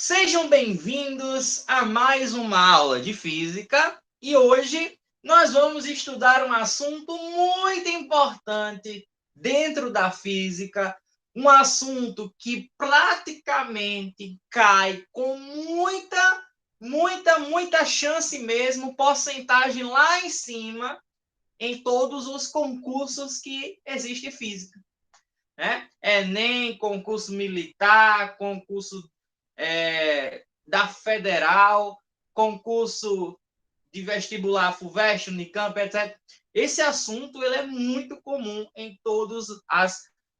Sejam bem-vindos a mais uma aula de física e hoje nós vamos estudar um assunto muito importante dentro da física, um assunto que praticamente cai com muita chance mesmo, porcentagem lá em cima em todos os concursos que existe física, né? Enem, concurso militar, concurso da Federal, concurso de vestibular FUVEST, Unicamp, etc. Esse assunto ele é muito comum em todas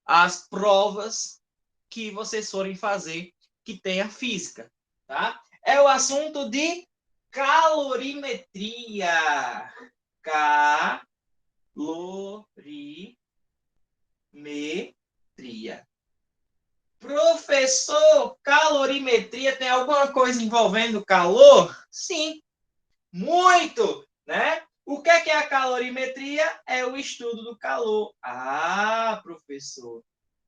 as provas que vocês forem fazer que tenha física, tá? É o assunto de calorimetria. Calorimetria. Professor, calorimetria tem alguma coisa envolvendo calor? Sim, muito, né? O que é a calorimetria? É o estudo do calor. Ah, professor,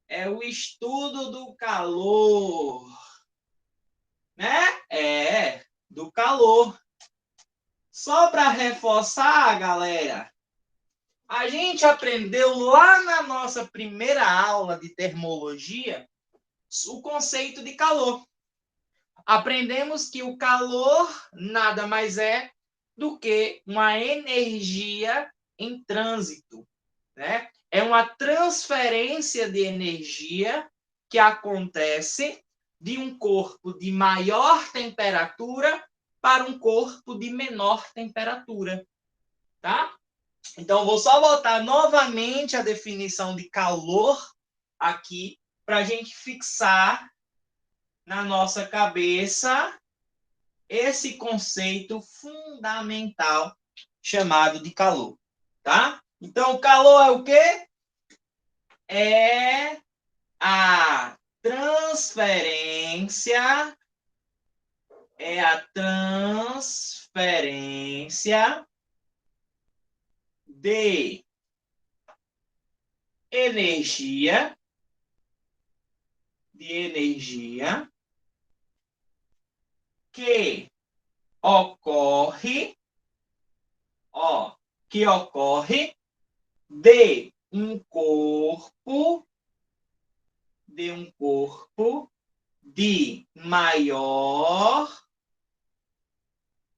é o estudo do calor, né? Do calor. Só para reforçar, galera, a gente aprendeu lá na nossa primeira aula de termologia o conceito de calor. Aprendemos que o calor nada mais é do que uma energia em trânsito, né? É uma transferência de energia que acontece de um corpo de maior temperatura para um corpo de menor temperatura, tá? Então, vou só botar novamente a definição de calor aqui para a gente fixar na nossa cabeça esse conceito fundamental chamado de calor, tá? Então, o calor é o quê? É a transferência, de energia, que ocorre, de um corpo de maior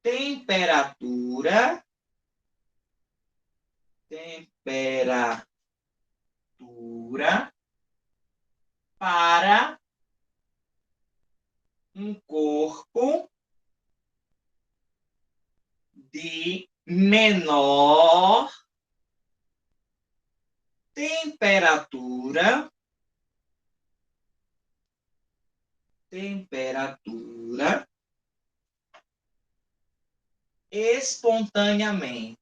temperatura para um corpo de menor temperatura espontaneamente.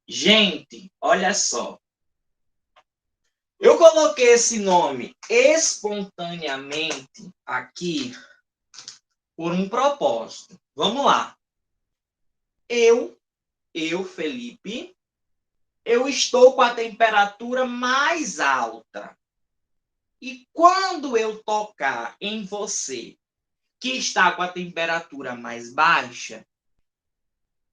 Gente, olha só. Eu coloquei esse nome espontaneamente aqui por um propósito. Vamos lá. Eu, Felipe, eu estou com a temperatura mais alta. E quando eu tocar em você, que está com a temperatura mais baixa,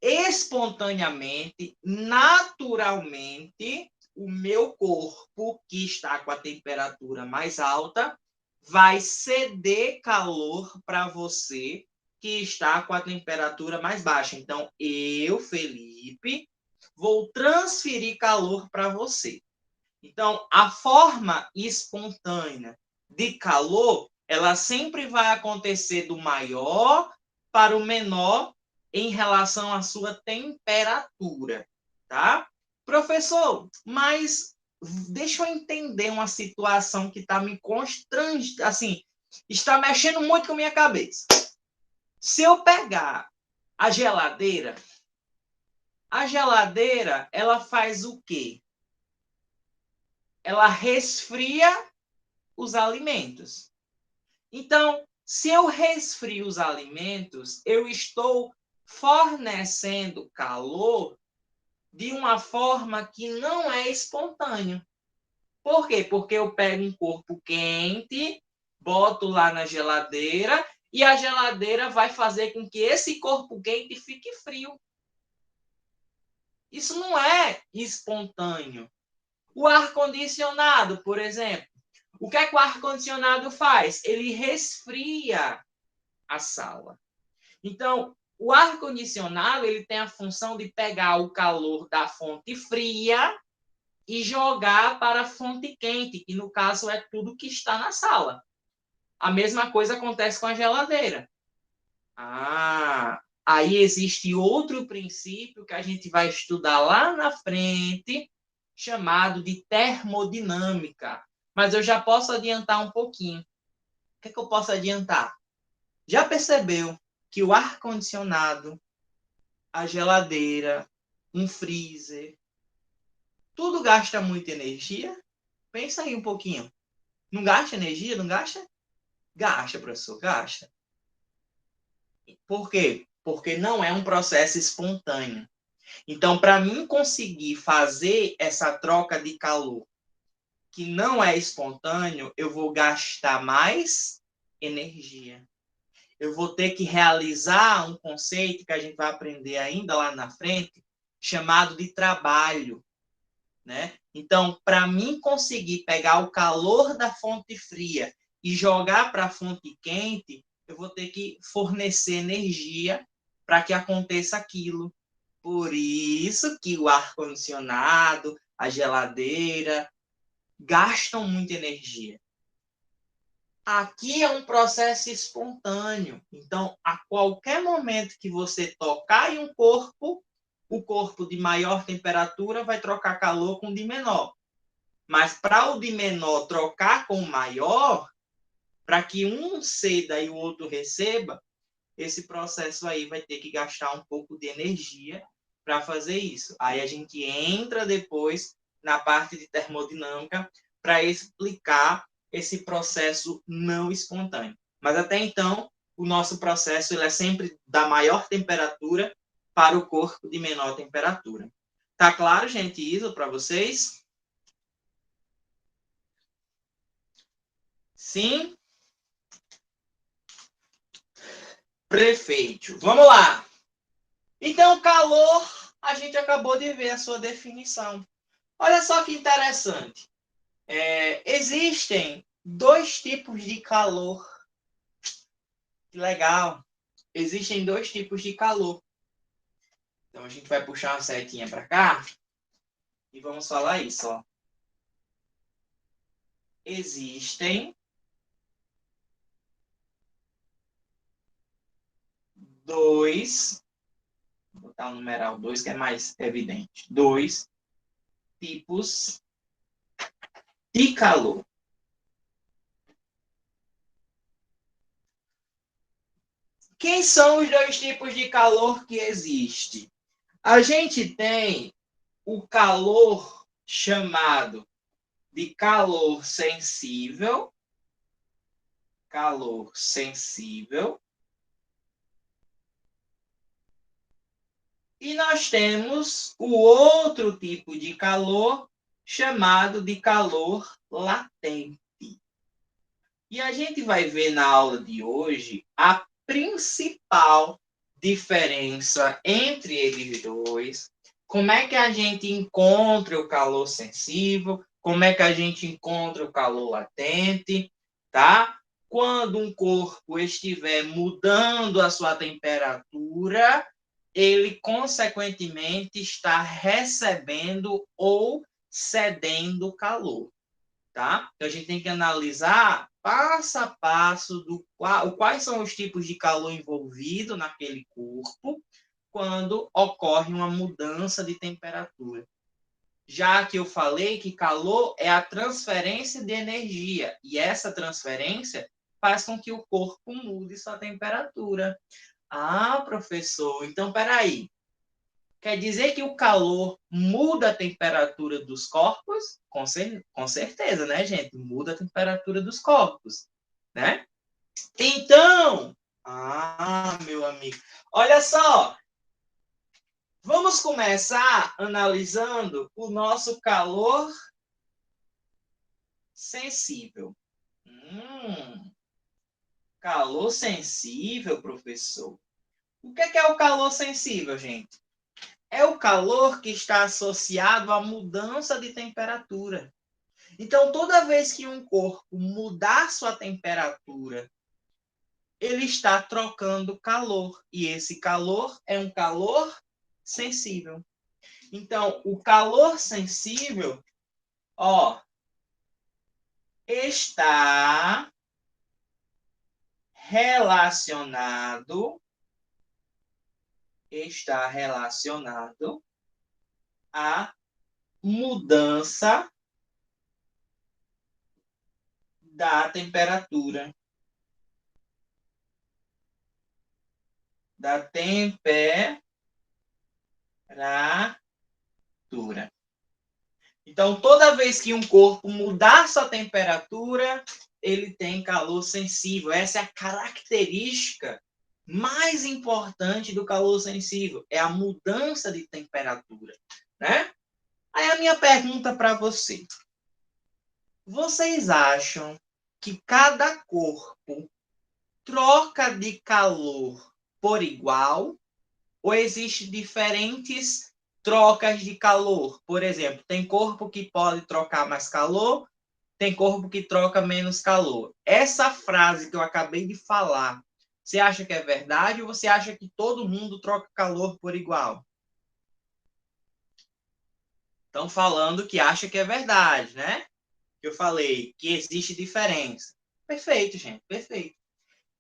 espontaneamente, naturalmente, o meu corpo, que está com a temperatura mais alta, vai ceder calor para você, que está com a temperatura mais baixa. Então, eu, Felipe, vou transferir calor para você. Então, a forma espontânea de calor, ela sempre vai acontecer do maior para o menor em relação à sua temperatura, tá? Professor, mas deixa eu entender uma situação que está me constrangendo, assim, está mexendo muito com a minha cabeça. Se eu pegar a geladeira, ela faz o quê? Ela resfria os alimentos. Então, se eu resfrio os alimentos, eu estou fornecendo calor de uma forma que não é espontânea. Por quê? Porque eu pego um corpo quente, boto lá na geladeira e a geladeira vai fazer com que esse corpo quente fique frio. Isso não é espontâneo. O ar-condicionado, por exemplo. O que é que o ar-condicionado faz? Ele resfria a sala. Então, o ar-condicionado ele tem a função de pegar o calor da fonte fria e jogar para a fonte quente, que no caso é tudo que está na sala. A mesma coisa acontece com a geladeira. Aí existe outro princípio que a gente vai estudar lá na frente, chamado de termodinâmica. Mas eu já posso adiantar um pouquinho. O que é que eu posso adiantar? Já percebeu que o ar-condicionado, a geladeira, um freezer, tudo gasta muita energia? Pensa aí um pouquinho. Não gasta energia? Não gasta? Gasta, professor, gasta. Por quê? Porque não é um processo espontâneo. Então, para mim conseguir fazer essa troca de calor que não é espontâneo, eu vou gastar mais energia. Eu vou ter que realizar um conceito que a gente vai aprender ainda lá na frente, chamado de trabalho, né? Então, para mim conseguir pegar o calor da fonte fria e jogar para a fonte quente, eu vou ter que fornecer energia para que aconteça aquilo. Por isso que o ar-condicionado, a geladeira, gastam muita energia. Aqui é um processo espontâneo. Então, a qualquer momento que você tocar em um corpo, o corpo de maior temperatura vai trocar calor com o de menor. Mas para o de menor trocar com o maior, para que um ceda e o outro receba, esse processo aí vai ter que gastar um pouco de energia para fazer isso. Aí a gente entra depois na parte de termodinâmica para explicar esse processo não espontâneo. Mas até então, o nosso processo ele é sempre da maior temperatura para o corpo de menor temperatura. Tá claro, gente, isso para vocês? Sim? Prefeito. Vamos lá. Então, calor, a gente acabou de ver a sua definição. Olha só que interessante. Existem dois tipos de calor. Que legal. Existem dois tipos de calor. Então, a gente vai puxar uma setinha para cá e vamos falar isso. Ó. Existem dois, vou botar o numeral 2 que é mais evidente. Dois tipos de calor. Quem são os dois tipos de calor que existem? A gente tem o calor chamado de calor sensível, e nós temos o outro tipo de calor chamado de calor latente. E a gente vai ver na aula de hoje a principal diferença entre eles dois, como é que a gente encontra o calor sensível, como é que a gente encontra o calor latente, tá? Quando um corpo estiver mudando a sua temperatura, ele, consequentemente, está recebendo ou cedendo calor, tá? Então, a gente tem que analisar passo a passo quais são os tipos de calor envolvido naquele corpo quando ocorre uma mudança de temperatura. Já que eu falei que calor é a transferência de energia, e essa transferência faz com que o corpo mude sua temperatura. Ah, professor, então peraí. Quer dizer que o calor muda a temperatura dos corpos? Com certeza, né, gente? Muda a temperatura dos corpos, né? Então, meu amigo, olha só. Vamos começar analisando o nosso calor sensível. Calor sensível, professor. O que é o calor sensível, gente? É o calor que está associado à mudança de temperatura. Então, toda vez que um corpo mudar sua temperatura, ele está trocando calor. E esse calor é um calor sensível. Então, o calor sensível, está relacionado à mudança da temperatura. Então, toda vez que um corpo mudar sua temperatura, ele tem calor sensível. Essa é a característica mais importante do calor sensível, é a mudança de temperatura, né? Aí a minha pergunta para você: vocês acham que cada corpo troca de calor por igual ou existe diferentes trocas de calor? Por exemplo, tem corpo que pode trocar mais calor, tem corpo que troca menos calor. Essa frase que eu acabei de falar, você acha que é verdade ou você acha que todo mundo troca calor por igual? Estão falando que acha que é verdade, né? Que eu falei que existe diferença. Perfeito, gente, perfeito.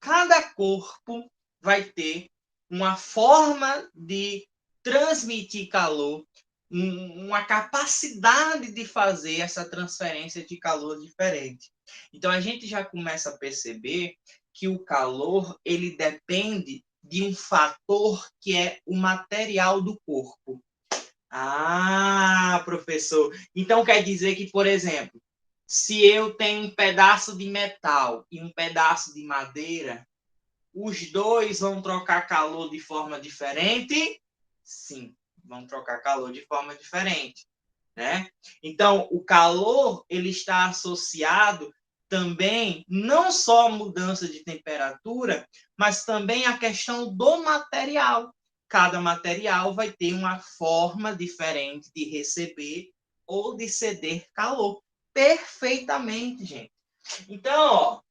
Cada corpo vai ter uma forma de transmitir calor, uma capacidade de fazer essa transferência de calor diferente. Então a gente já começa a perceber que o calor ele depende de um fator que é o material do corpo. Ah, professor. Então quer dizer que, por exemplo, se eu tenho um pedaço de metal e um pedaço de madeira, os dois vão trocar calor de forma diferente? Sim, vão trocar calor de forma diferente, né? Então, o calor ele está associado também não só à mudança de temperatura, mas também à questão do material. Cada material vai ter uma forma diferente de receber ou de ceder calor. Perfeitamente, gente. Então,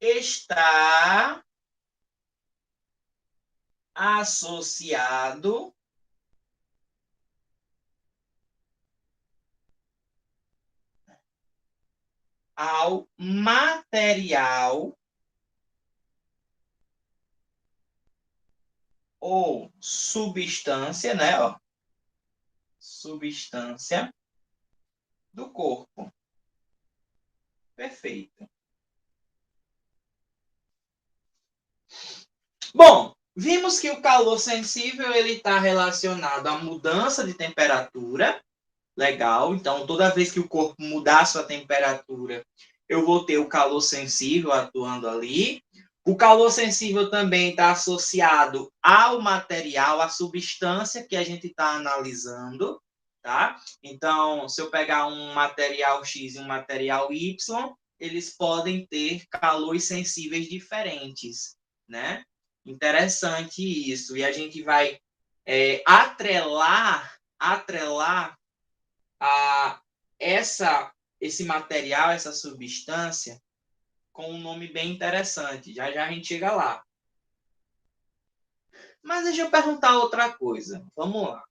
está associado ao material ou substância, né? Substância do corpo. Perfeito. Bom, vimos que o calor sensível ele está relacionado à mudança de temperatura. Legal. Então, toda vez que o corpo mudar sua temperatura, eu vou ter o calor sensível atuando ali. O calor sensível também está associado ao material, à substância que a gente está analisando, tá? Então, se eu pegar um material X e um material Y, eles podem ter calores sensíveis diferentes, né? Interessante isso. E a gente vai atrelar a esse material, essa substância, com um nome bem interessante. Já já a gente chega lá. Mas deixa eu perguntar outra coisa. Vamos lá.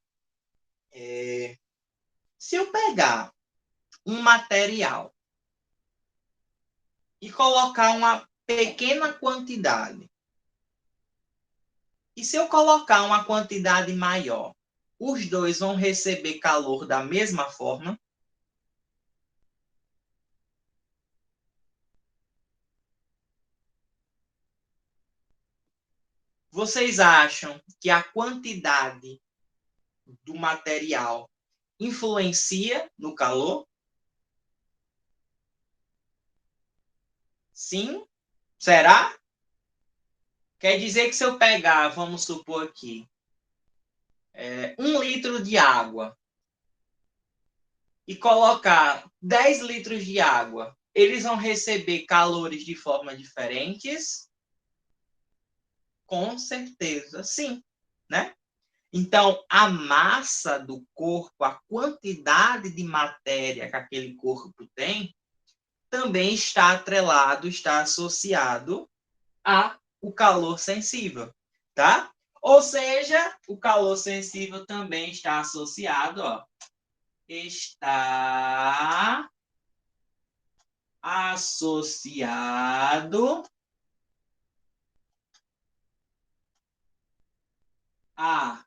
Se eu pegar um material e colocar uma pequena quantidade, e se eu colocar uma quantidade maior, os dois vão receber calor da mesma forma? Vocês acham que a quantidade do material influencia no calor? Sim? Será? Quer dizer que se eu pegar, vamos supor aqui, 1 litro de água e colocar 10 litros de água, eles vão receber calores de forma diferentes? Com certeza, sim, né? Então, a massa do corpo, a quantidade de matéria que aquele corpo tem, também está atrelado, está associado ao calor sensível, tá? Ou seja, o calor sensível também está associado, ó, está associado à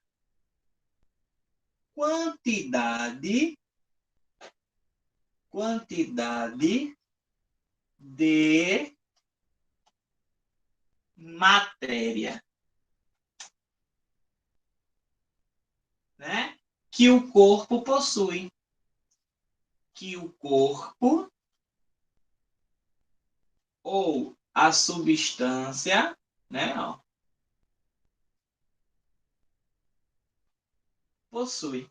quantidade de matéria, né? Que o corpo possui. Que o corpo ou a substância, né, ó, possui.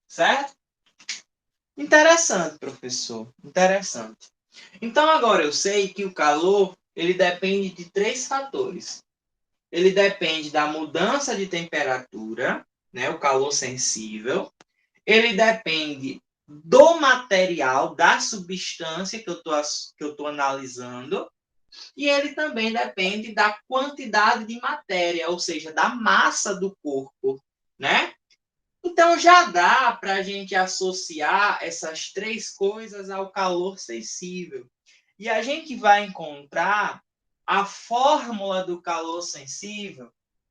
Certo? Interessante, professor. Interessante. Então, agora eu sei que o calor, ele depende de 3 fatores. Ele depende da mudança de temperatura, né, o calor sensível. Ele depende do material, da substância que eu tô analisando. E ele também depende da quantidade de matéria, ou seja, da massa do corpo, né? Então já dá para a gente associar essas 3 coisas ao calor sensível. E a gente vai encontrar a fórmula do calor sensível,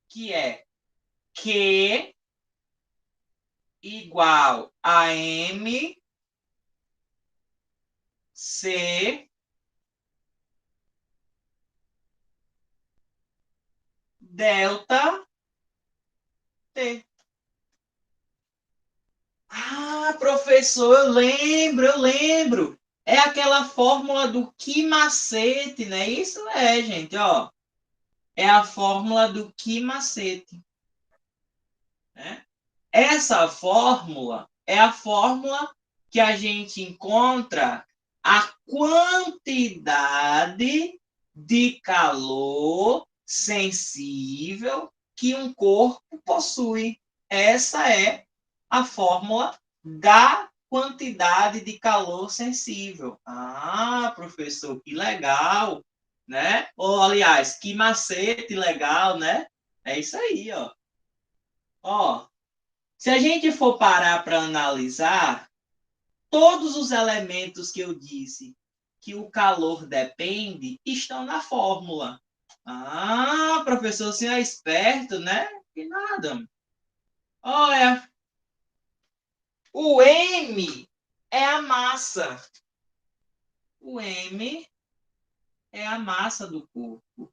que é Q igual a M C delta T. Ah, professor, eu lembro. É aquela fórmula do que macete, né? Isso é, gente, ó. É a fórmula do que macete, né? Essa fórmula é a fórmula que a gente encontra a quantidade de calor sensível que um corpo possui. Essa é a fórmula da quantidade de calor sensível. Ah, professor, que legal, né? Ou, aliás, que macete legal, né? É isso aí, ó. Ó, se a gente for parar para analisar, todos os elementos que eu disse que o calor depende estão na fórmula. Ah, professor, você é esperto, né? Que nada. Olha, o M é a massa. O M é a massa do corpo,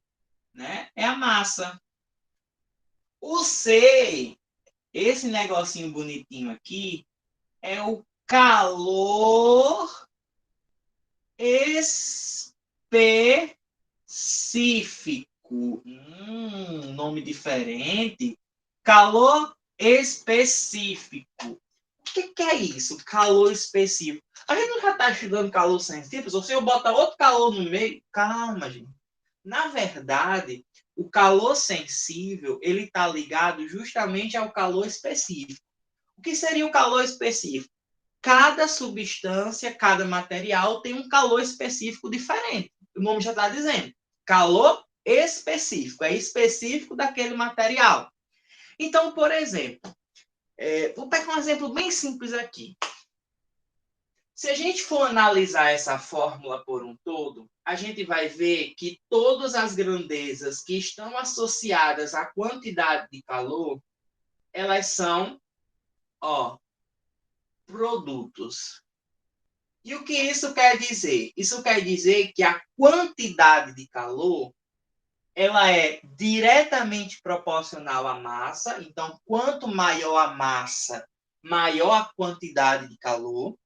né? É a massa. O C, esse negocinho bonitinho aqui, é o calor específico. Nome diferente. Calor específico. O que é isso? Calor específico. A gente não já está estudando calor sensível? Se eu botar outro calor no meio, calma, gente. Na verdade, o calor sensível ele está ligado justamente ao calor específico. O que seria o calor específico? Cada substância, cada material tem um calor específico diferente. O nome já está dizendo. Calor específico. É específico daquele material. Então, por exemplo, vou pegar um exemplo bem simples aqui. Se a gente for analisar essa fórmula por um todo, a gente vai ver que todas as grandezas que estão associadas à quantidade de calor, elas são, ó, produtos. E o que isso quer dizer? Isso quer dizer que a quantidade de calor ela é diretamente proporcional à massa. Então, quanto maior a massa, maior a quantidade de calor.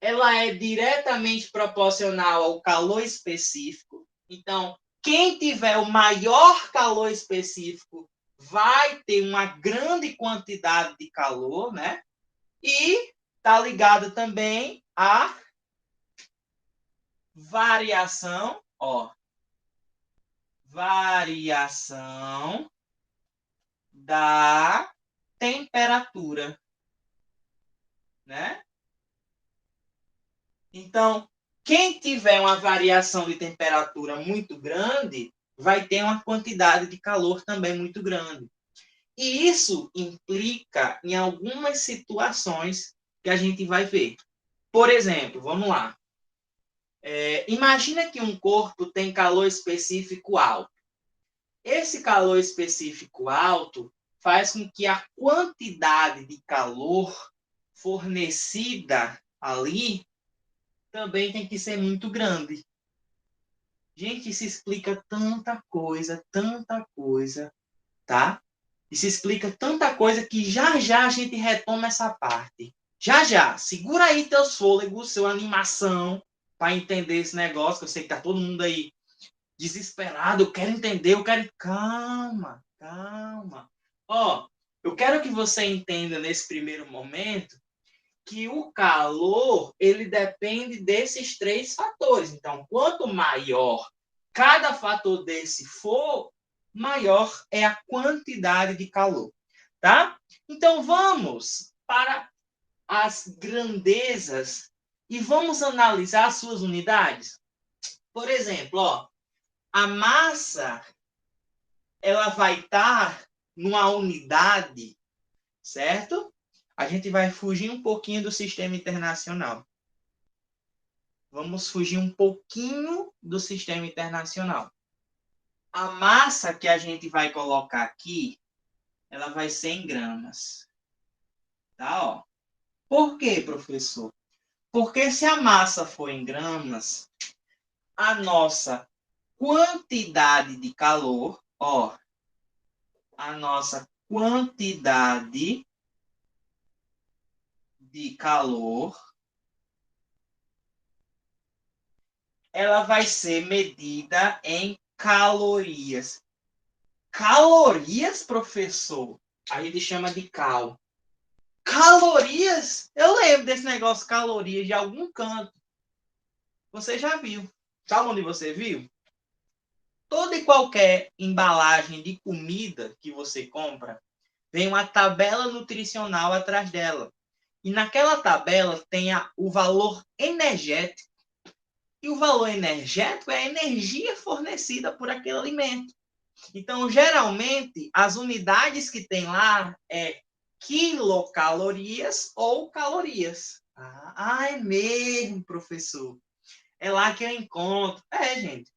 Ela é diretamente proporcional ao calor específico. Então, quem tiver o maior calor específico vai ter uma grande quantidade de calor, né? E está ligada também à variação, ó, variação da temperatura, né? Então, quem tiver uma variação de temperatura muito grande, vai ter uma quantidade de calor também muito grande. E isso implica em algumas situações que a gente vai ver. Por exemplo, vamos lá. Imagina que um corpo tem calor específico alto. Esse calor específico alto faz com que a quantidade de calor fornecida ali também tem que ser muito grande. Gente, isso explica tanta coisa, tá? Isso explica tanta coisa que já já a gente retoma essa parte. Já já, segura aí teus fôlegos, sua animação, para entender esse negócio, que eu sei que tá todo mundo aí desesperado, eu quero entender, eu quero... Calma, calma. Ó, eu quero que você entenda nesse primeiro momento que o calor, ele depende desses três fatores. Então, quanto maior cada fator desse for, maior é a quantidade de calor, tá? Então, vamos para as grandezas e vamos analisar as suas unidades. Por exemplo, ó, a massa, ela vai estar numa unidade, certo? A gente vai fugir um pouquinho do sistema internacional. Vamos fugir um pouquinho do sistema internacional. A massa que a gente vai colocar aqui, ela vai ser em gramas. Tá, ó. Por quê, professor? Porque se a massa for em gramas, a nossa quantidade de calor, ó, a nossa quantidade de calor, ela vai ser medida em calorias. Calorias, professor? A gente chama de cal. Calorias? Eu lembro desse negócio calorias de algum canto. Você já viu. Sabe onde você viu? Toda e qualquer embalagem de comida que você compra, vem uma tabela nutricional atrás dela. E naquela tabela tem o valor energético. E o valor energético é a energia fornecida por aquele alimento. Então, geralmente, as unidades que tem lá é quilocalorias ou calorias. É mesmo, professor. É lá que eu encontro. Gente.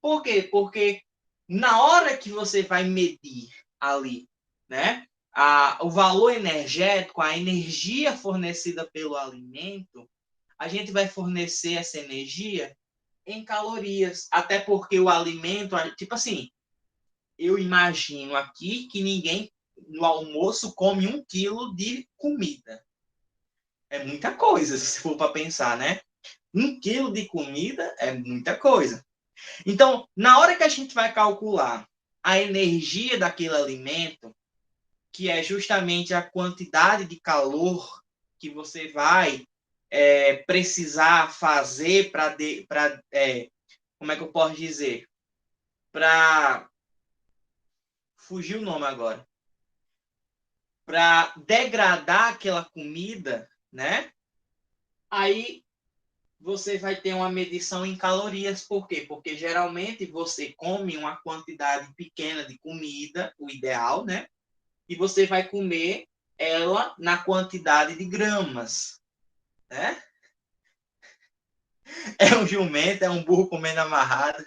Por quê? Porque na hora que você vai medir ali, né, o valor energético, a energia fornecida pelo alimento, a gente vai fornecer essa energia em calorias. Até porque o alimento, tipo assim, eu imagino aqui que ninguém no almoço come 1 quilo de comida. É muita coisa, se for para pensar, né? 1 quilo de comida é muita coisa. Então, na hora que a gente vai calcular a energia daquele alimento, que é justamente a quantidade de calor que você vai precisar fazer para... como é que eu posso dizer? Para... Fugir o nome agora. Para degradar aquela comida, né? Aí você vai ter uma medição em calorias. Por quê? Porque geralmente você come uma quantidade pequena de comida, o ideal, né? E você vai comer ela na quantidade de gramas, né? É um jumento, é um burro comendo amarrado,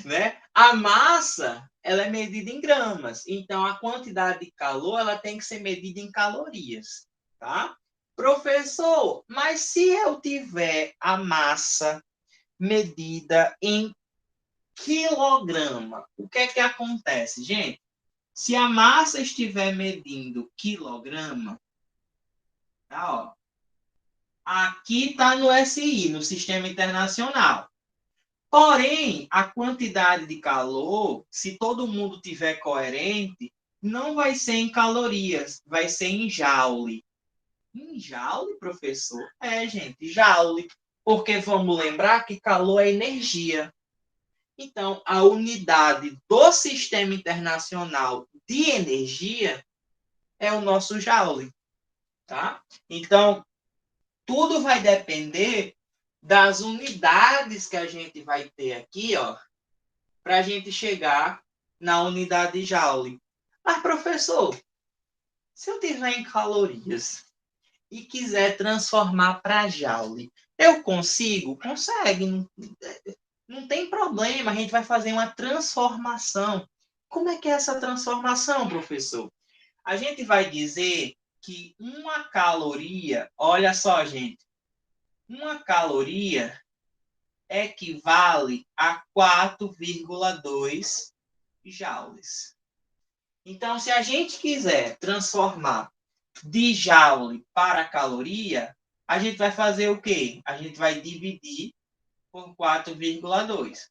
né? A massa, ela é medida em gramas. Então, a quantidade de calor, ela tem que ser medida em calorias, tá? Professor, mas se eu tiver a massa medida em quilograma, o que é que acontece, gente? Se a massa estiver medindo quilograma, tá, ó, aqui está no SI, no Sistema Internacional. Porém, a quantidade de calor, se todo mundo tiver coerente, não vai ser em calorias, vai ser em joule. Em joule, professor? É, gente, joule. Porque vamos lembrar que calor é energia. Então, a unidade do Sistema Internacional de Energia é o nosso joule, tá? Então, tudo vai depender das unidades que a gente vai ter aqui, ó, para a gente chegar na unidade joule. Mas, professor, se eu tiver em calorias e quiser transformar para joule, eu consigo? Consegue. Não tem problema, a gente vai fazer uma transformação. Como é que é essa transformação, professor? A gente vai dizer que uma caloria, olha só, gente, uma caloria equivale a 4,2 joules. Então, se a gente quiser transformar de joule para caloria, a gente vai fazer o quê? A gente vai dividir por 4,2.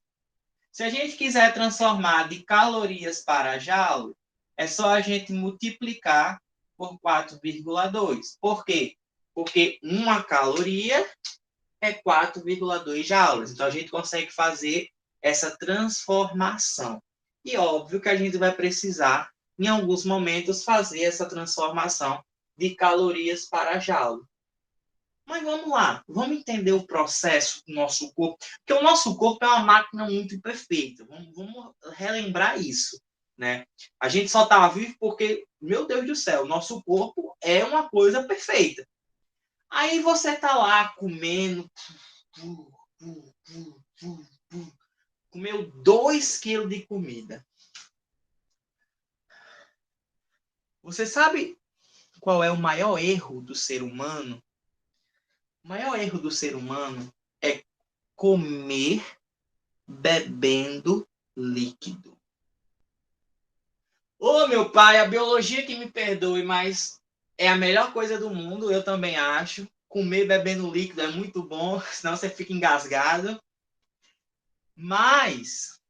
Se a gente quiser transformar de calorias para joule, é só a gente multiplicar por 4,2. Por quê? Porque uma caloria é 4,2 joules. Então, a gente consegue fazer essa transformação. E óbvio que a gente vai precisar, em alguns momentos, fazer essa transformação de calorias para joule. Mas vamos lá, vamos entender o processo do nosso corpo, porque o nosso corpo é uma máquina muito perfeita. Vamos relembrar isso, né? A gente só está vivo porque, meu Deus do céu, o nosso corpo é uma coisa perfeita. Aí você tá lá comendo, comeu 2 quilos de comida. Você sabe qual é o maior erro do ser humano? O maior erro do ser humano é comer bebendo líquido. Ô, meu pai, a biologia que me perdoe, mas é a melhor coisa do mundo, eu também acho. Comer bebendo líquido é muito bom, senão você fica engasgado. Mas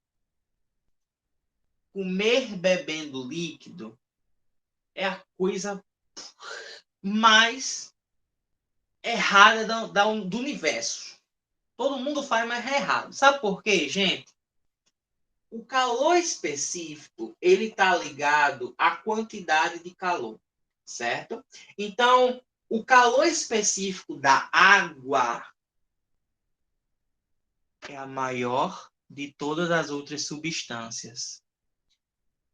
comer bebendo líquido é a coisa mais errada do universo. Todo mundo faz, mas é errado. Sabe por quê, gente? O calor específico, ele está ligado à quantidade de calor, certo? Então, o calor específico da água é a maior de todas as outras substâncias.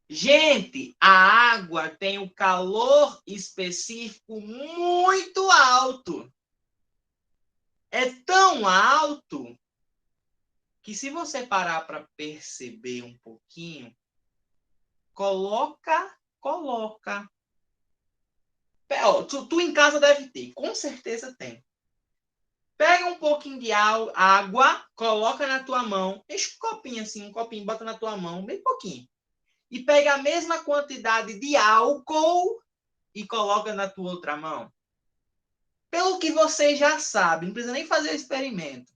Gente, a água tem um calor específico muito alto. É tão alto que se você parar para perceber um pouquinho, coloca. Tu em casa deve ter, com certeza tem. Pega um pouquinho de água, coloca na tua mão, enche um copinho assim, bota na tua mão, bem pouquinho. E pega a mesma quantidade de álcool e coloca na tua outra mão. Pelo que você já sabe, não precisa nem fazer o experimento.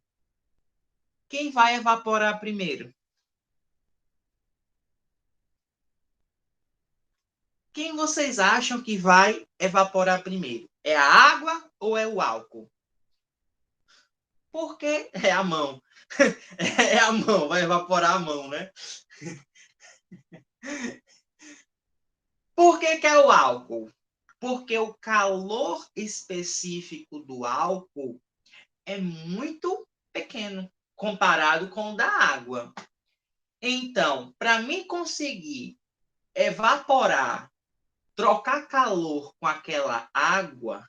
Quem vai evaporar primeiro? Quem vocês acham que vai evaporar primeiro? É a água ou é o álcool? Porque é a mão. É a mão, vai evaporar a mão, né? Por que é o álcool? Porque o calor específico do álcool é muito pequeno comparado com o da água. Então, para mim conseguir evaporar, trocar calor com aquela água,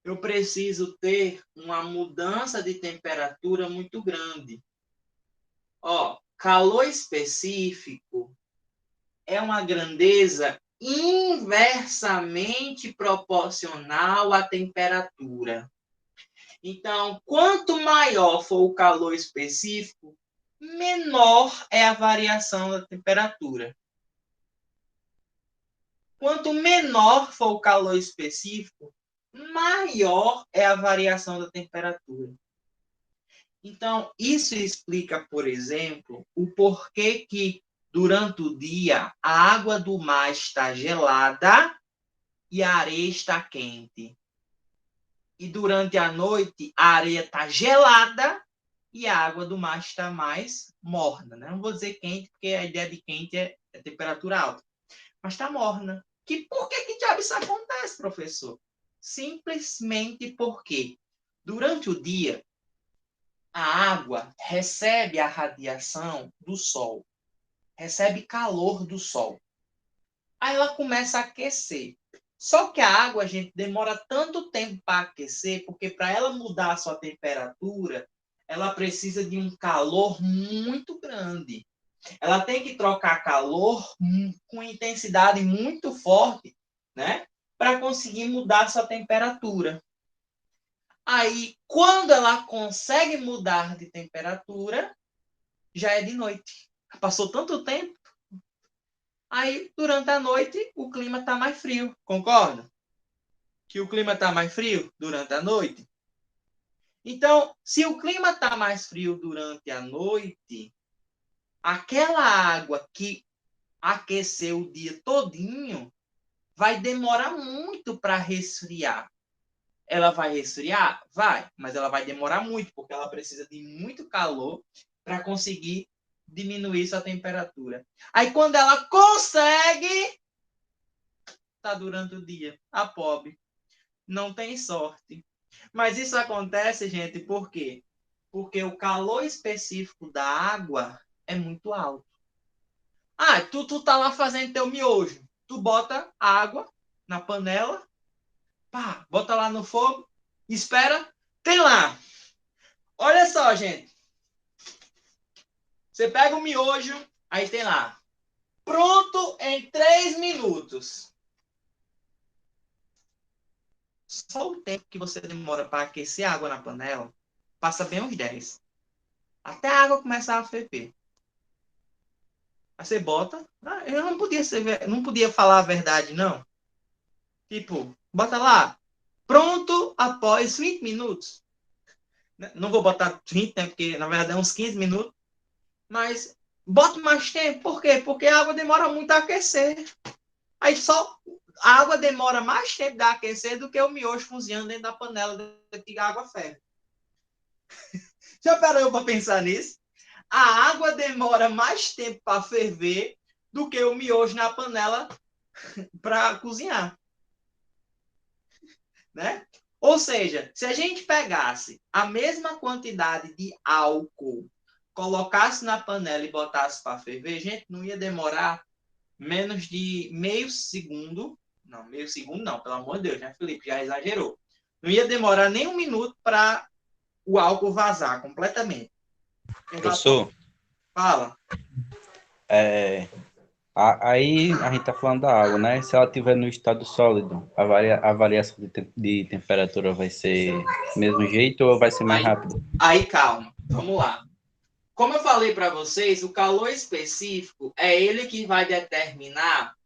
eu preciso ter uma mudança de temperatura muito grande. Ó, calor específico é uma grandeza inversamente proporcional à temperatura. Então, quanto maior for o calor específico, menor é a variação da temperatura. Quanto menor for o calor específico, maior é a variação da temperatura. Então, isso explica, por exemplo, o porquê que durante o dia a água do mar está gelada e a areia está quente. E durante a noite a areia está gelada e a água do mar está mais morna. Né? Não vou dizer quente, porque a ideia de quente é temperatura alta. Mas está morna. Por que diabo isso acontece, professor? Simplesmente porque durante o dia a água recebe a radiação do sol, recebe calor do sol. Aí ela começa a aquecer. Só que a água, gente, demora tanto tempo para aquecer, porque para ela mudar a sua temperatura, ela precisa de um calor muito grande. Ela tem que trocar calor com intensidade muito forte, né? Para conseguir mudar a sua temperatura. Aí, quando ela consegue mudar de temperatura, já é de noite. Passou tanto tempo. Aí, durante a noite, o clima está mais frio. Concorda? Que o clima está mais frio durante a noite. Então, se o clima está mais frio durante a noite, aquela água que aqueceu o dia todinho vai demorar muito para resfriar. Ela vai resfriar? Vai, mas ela vai demorar muito, porque ela precisa de muito calor para conseguir diminuir sua temperatura. Aí, quando ela consegue, tá durante o dia. A pobre não tem sorte. Mas isso acontece, gente, por quê? Porque o calor específico da água é muito alto. Ah, tu tá lá fazendo teu miojo. Tu bota água na panela, pá, bota lá no fogo, espera, tem lá. Olha só, gente. Você pega o miojo, aí tem lá. Pronto em 3 minutos. Só o tempo que você demora para aquecer a água na panela, passa bem uns 10. Até a água começar a ferver. Aí você bota. Eu não podia falar a verdade, não. Tipo, bota lá. Pronto após 20 minutos. Não vou botar 20, né? Porque na verdade é uns 15 minutos. Mas bota mais tempo. Por quê? Porque a água demora muito a aquecer. Aí só a água demora mais tempo a aquecer do que o miojo cozinhando dentro da panela que a água ferve. Já parou para pensar nisso? A água demora mais tempo para ferver do que o miojo na panela para cozinhar, né? Ou seja, se a gente pegasse a mesma quantidade de álcool, colocasse na panela e botasse para ferver, gente, não ia demorar menos de meio segundo. Não, meio segundo não, pelo amor de Deus, né, Felipe? Já exagerou. Não ia demorar nem um minuto para o álcool vazar completamente. Professor, Fala. é, aí a gente tá falando da água, né? Se ela estiver no estado sólido, a variação de temperatura vai ser do mesmo jeito ou vai ser mais Aí, rápido? aí calma, vamos lá. Como eu falei para vocês, o calor específico é ele que vai determinar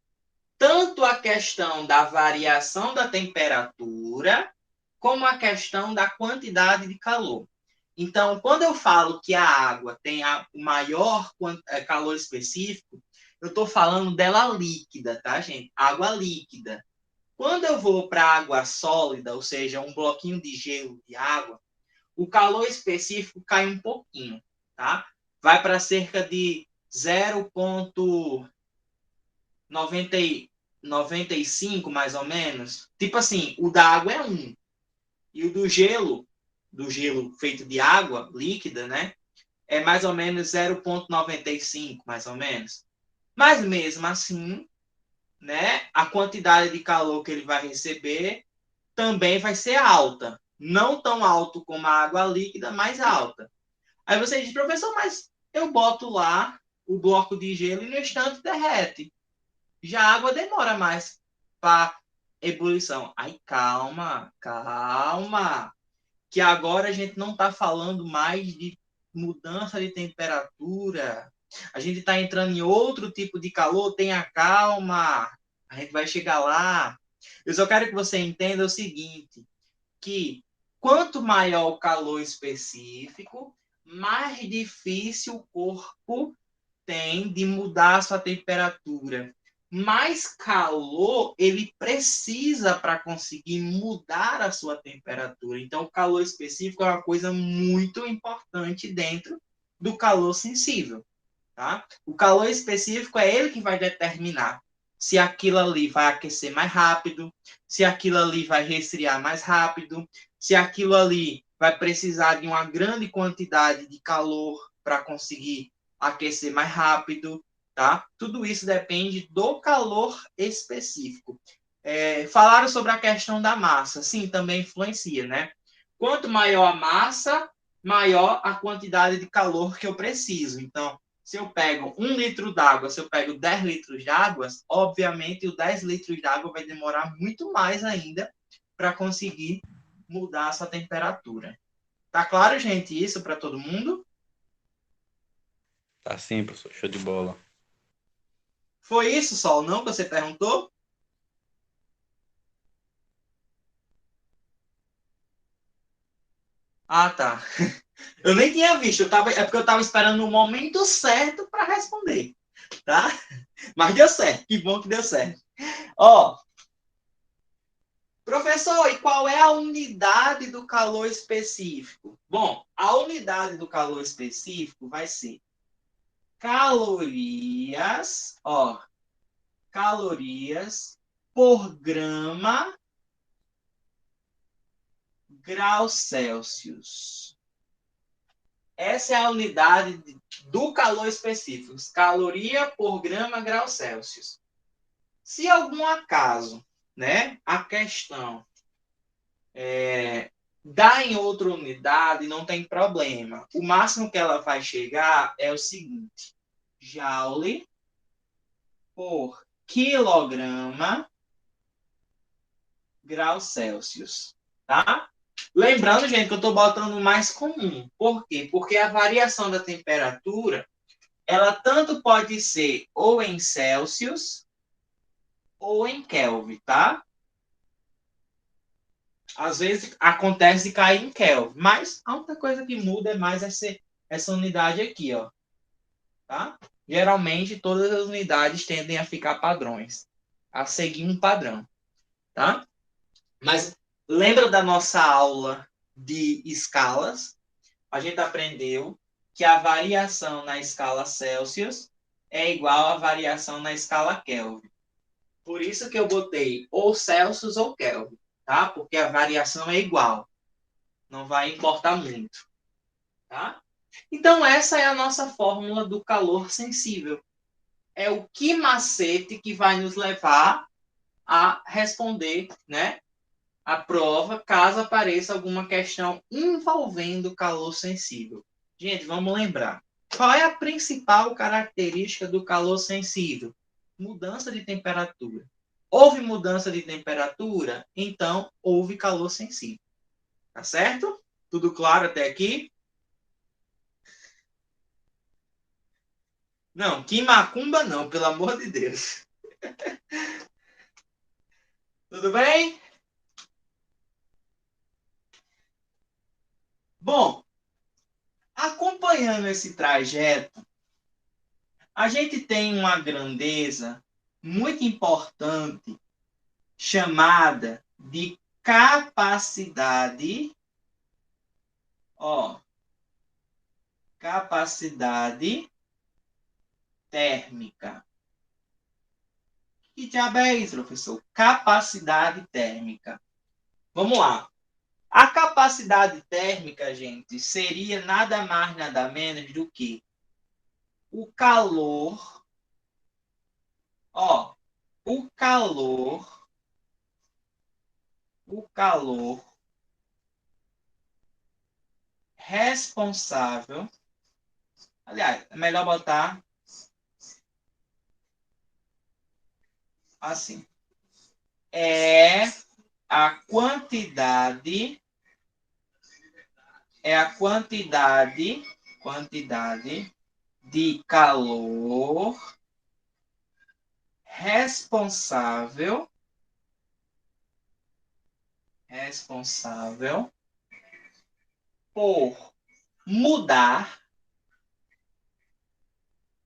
tanto a questão da variação da temperatura, como a questão da quantidade de calor. Então, quando eu falo que a água tem o maior calor específico, eu estou falando dela líquida, tá, gente? Água líquida. Quando eu vou para água sólida, ou seja, um bloquinho de gelo de água, o calor específico cai um pouquinho, tá? Vai para cerca de 0,95 mais ou menos. Tipo assim, o da água é 1 e o do gelo feito de água líquida, né? É mais ou menos 0,95, mais ou menos. Mas mesmo assim, né, a quantidade de calor que ele vai receber também vai ser alta. Não tão alto como a água líquida, mas alta. Aí você diz, professor, mas eu boto lá o bloco de gelo e no instante derrete. Já a água demora mais para ebulição. Aí calma, calma. Que agora a gente não está falando mais de mudança de temperatura. A gente está entrando em outro tipo de calor. Tenha calma. A gente vai chegar lá. Eu só quero que você entenda o seguinte, que quanto maior o calor específico, mais difícil o corpo tem de mudar a sua temperatura. Mais calor ele precisa para conseguir mudar a sua temperatura. Então, o calor específico é uma coisa muito importante dentro do calor sensível. Tá? O calor específico é ele que vai determinar se aquilo ali vai aquecer mais rápido, se aquilo ali vai resfriar mais rápido, se aquilo ali vai precisar de uma grande quantidade de calor para conseguir aquecer mais rápido, tá? Tudo isso depende do calor específico. Falaram sobre a questão da massa. Sim, também influencia, né? Quanto maior a massa, maior a quantidade de calor que eu preciso. Então, se eu pego 1 litro d'água, se eu pego 10 litros d'água, obviamente o 10 litros d'água vai demorar muito mais ainda para conseguir mudar essa temperatura. Tá claro, gente, isso para todo mundo? Tá sim, professor. Show de bola. Foi isso, Sol, não, que você perguntou? Ah, tá. Eu nem tinha visto, é porque eu estava esperando o momento certo para responder, tá? Mas deu certo, que bom que deu certo. Ó, professor, e qual é a unidade do calor específico? Bom, a unidade do calor específico vai ser calorias, ó, calorias por grama graus Celsius. Essa é a unidade do calor específico, caloria por grama graus Celsius. Se algum acaso, né, a questão dá em outra unidade, não tem problema. O máximo que ela vai chegar é o seguinte: joule por quilograma graus Celsius, tá? Lembrando, gente, que eu estou botando o mais comum. Por quê? Porque a variação da temperatura, ela tanto pode ser ou em Celsius ou em Kelvin, tá? Às vezes acontece de cair em Kelvin, mas a única coisa que muda é mais essa unidade aqui, ó. Tá? Geralmente todas as unidades tendem a ficar padrões, a seguir um padrão, tá? Mas lembra da nossa aula de escalas? A gente aprendeu que a variação na escala Celsius é igual à variação na escala Kelvin. Por isso que eu botei ou Celsius ou Kelvin, tá? Porque a variação é igual. Não vai importar muito, tá? Então, essa é a nossa fórmula do calor sensível. É o que macete que vai nos levar a responder, né, a prova, caso apareça alguma questão envolvendo calor sensível. Gente, vamos lembrar. Qual é a principal característica do calor sensível? Mudança de temperatura. Houve mudança de temperatura? Então, houve calor sensível. Tá certo? Tudo claro até aqui? Não, que macumba não, pelo amor de Deus. Tudo bem? Bom, acompanhando esse trajeto, a gente tem uma grandeza muito importante chamada de capacidade, ó, capacidade térmica. Que diabo é isso, professor? Capacidade térmica. Vamos lá. A capacidade térmica, gente, seria nada mais, nada menos do que o calor, ó, o calor, o calor responsável. Aliás, é melhor botar assim. É a quantidade, quantidade de calor responsável, responsável por mudar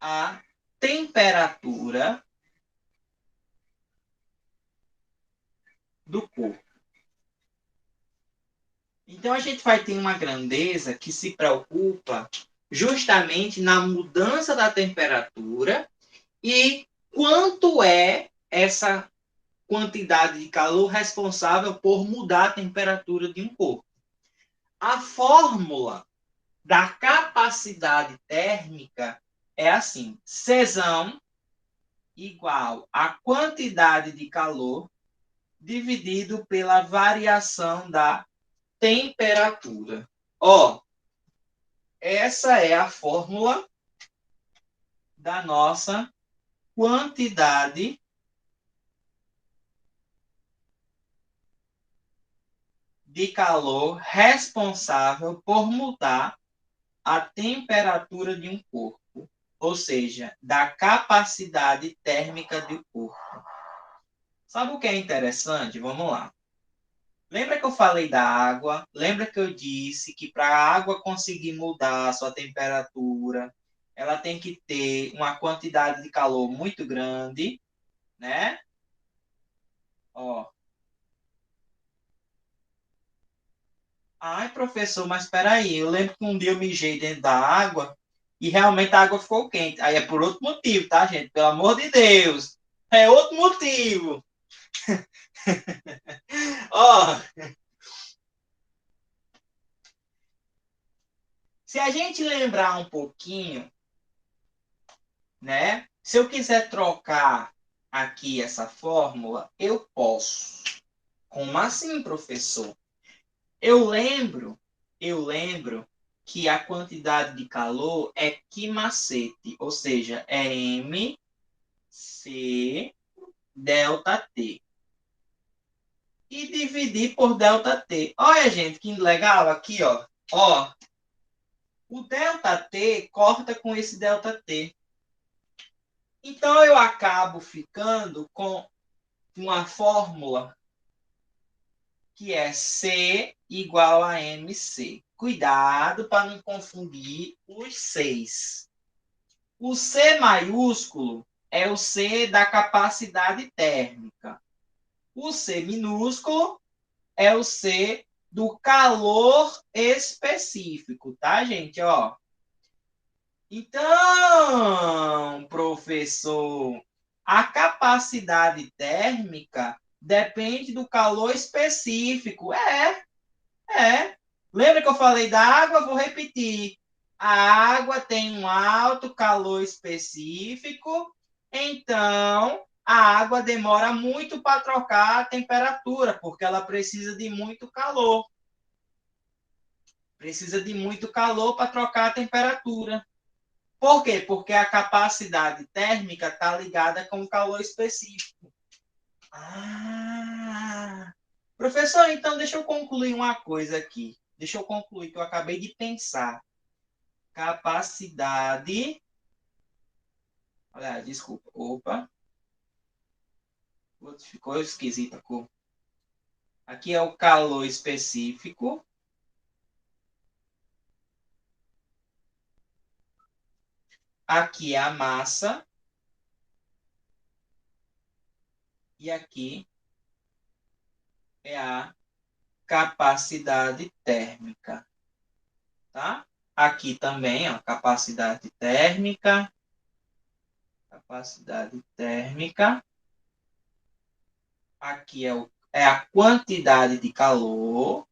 a temperatura do corpo. Então, a gente vai ter uma grandeza que se preocupa justamente na mudança da temperatura e quanto é essa quantidade de calor responsável por mudar a temperatura de um corpo. A fórmula da capacidade térmica é assim: Czão igual a quantidade de calor dividido pela variação da temperatura. Ó, essa é a fórmula da nossa quantidade de calor responsável por mudar a temperatura de um corpo, ou seja, da capacidade térmica do corpo. Sabe o que é interessante? Vamos lá. Lembra que eu falei da água? Lembra que eu disse que para a água conseguir mudar a sua temperatura, ela tem que ter uma quantidade de calor muito grande, né? Ó. Ai, professor, mas espera aí. Eu lembro que um dia eu mijei dentro da água e realmente a água ficou quente. Aí é por outro motivo, tá, gente? Pelo amor de Deus. É outro motivo. Ó, se a gente lembrar um pouquinho, né? Se eu quiser trocar aqui essa fórmula, eu posso. Como assim, professor? Eu lembro que a quantidade de calor é Q-macete, ou seja, é MC delta T. E dividir por delta T. Olha, gente, que legal aqui, ó. Ó, o delta T corta com esse delta T. Então, eu acabo ficando com uma fórmula que é C igual a MC. Cuidado para não confundir os Cs. O C maiúsculo é o C da capacidade térmica. O C minúsculo é o C do calor específico, tá, gente? Ó. Então, professor, a capacidade térmica depende do calor específico. É. Lembra que eu falei da água? Vou repetir. A água tem um alto calor específico, então a água demora muito para trocar a temperatura, porque ela precisa de muito calor. Precisa de muito calor para trocar a temperatura. Por quê? Porque a capacidade térmica está ligada com o calor específico. Ah! Professor, então deixa eu concluir uma coisa aqui. Deixa eu concluir que eu acabei de pensar. Capacidade. Olha, desculpa. Opa. Ficou esquisita a cor. Aqui é o calor específico. Aqui é a massa. E aqui é a capacidade térmica. Tá? Aqui também, ó, capacidade térmica. Capacidade térmica. Aqui é a quantidade de calor.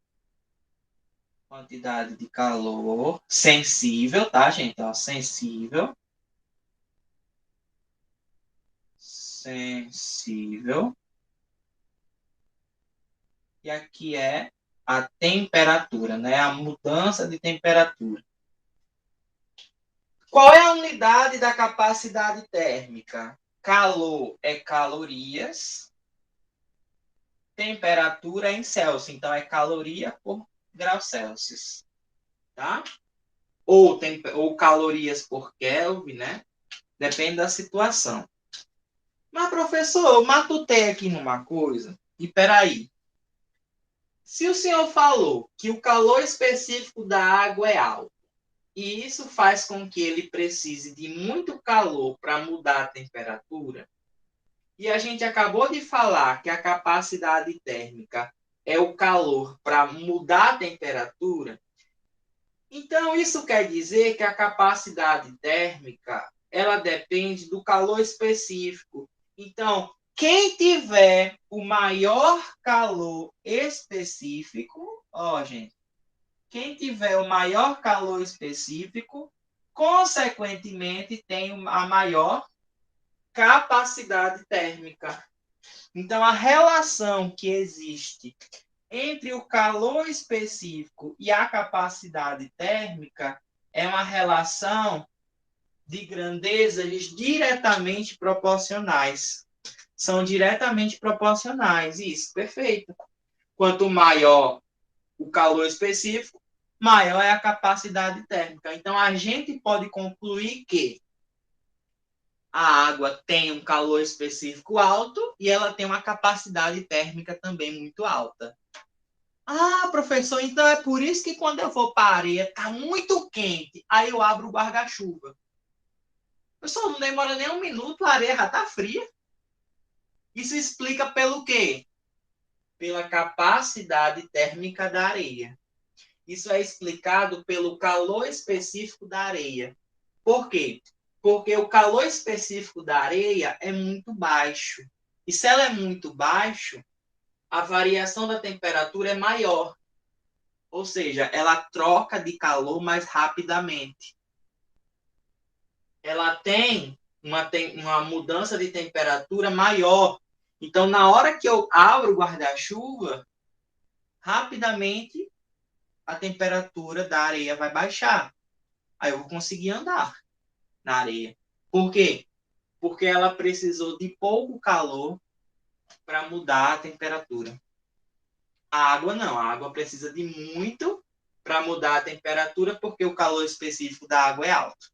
Quantidade de calor sensível, tá, gente? Ó, sensível. Sensível. E aqui é a temperatura, né? A mudança de temperatura. Qual é a unidade da capacidade térmica? Calor é calorias. Temperatura é em Celsius. Então, é caloria por grau Celsius. Tá? Ou calorias por Kelvin, né? Depende da situação. Mas, professor, eu matutei aqui numa coisa. E peraí. Se o senhor falou que o calor específico da água é alto, e isso faz com que ele precise de muito calor para mudar a temperatura. E a gente acabou de falar que a capacidade térmica é o calor para mudar a temperatura. Então, isso quer dizer que a capacidade térmica, ela depende do calor específico. Então, quem tiver o maior calor específico, ó, gente, quem tiver o maior calor específico, consequentemente, tem a maior capacidade térmica. Então, a relação que existe entre o calor específico e a capacidade térmica é uma relação de grandezas diretamente proporcionais. São diretamente proporcionais, isso, perfeito. Quanto maior o calor específico, maior é a capacidade térmica. Então, a gente pode concluir que a água tem um calor específico alto e ela tem uma capacidade térmica também muito alta. Ah, professor, então é por isso que quando eu vou para a areia tá muito quente, aí eu abro o guarda-chuva. Pessoal, não demora nem um minuto, a areia já tá fria. Isso explica pelo quê? Pela capacidade térmica da areia. Isso é explicado pelo calor específico da areia. Por quê? Porque o calor específico da areia é muito baixo. E se ela é muito baixo, a variação da temperatura é maior. Ou seja, ela troca de calor mais rapidamente. Ela tem uma mudança de temperatura maior. Então, na hora que eu abro o guarda-chuva, rapidamente a temperatura da areia vai baixar. Aí eu vou conseguir andar na areia. Por quê? Porque ela precisou de pouco calor para mudar a temperatura. A água não, a água precisa de muito para mudar a temperatura, porque o calor específico da água é alto.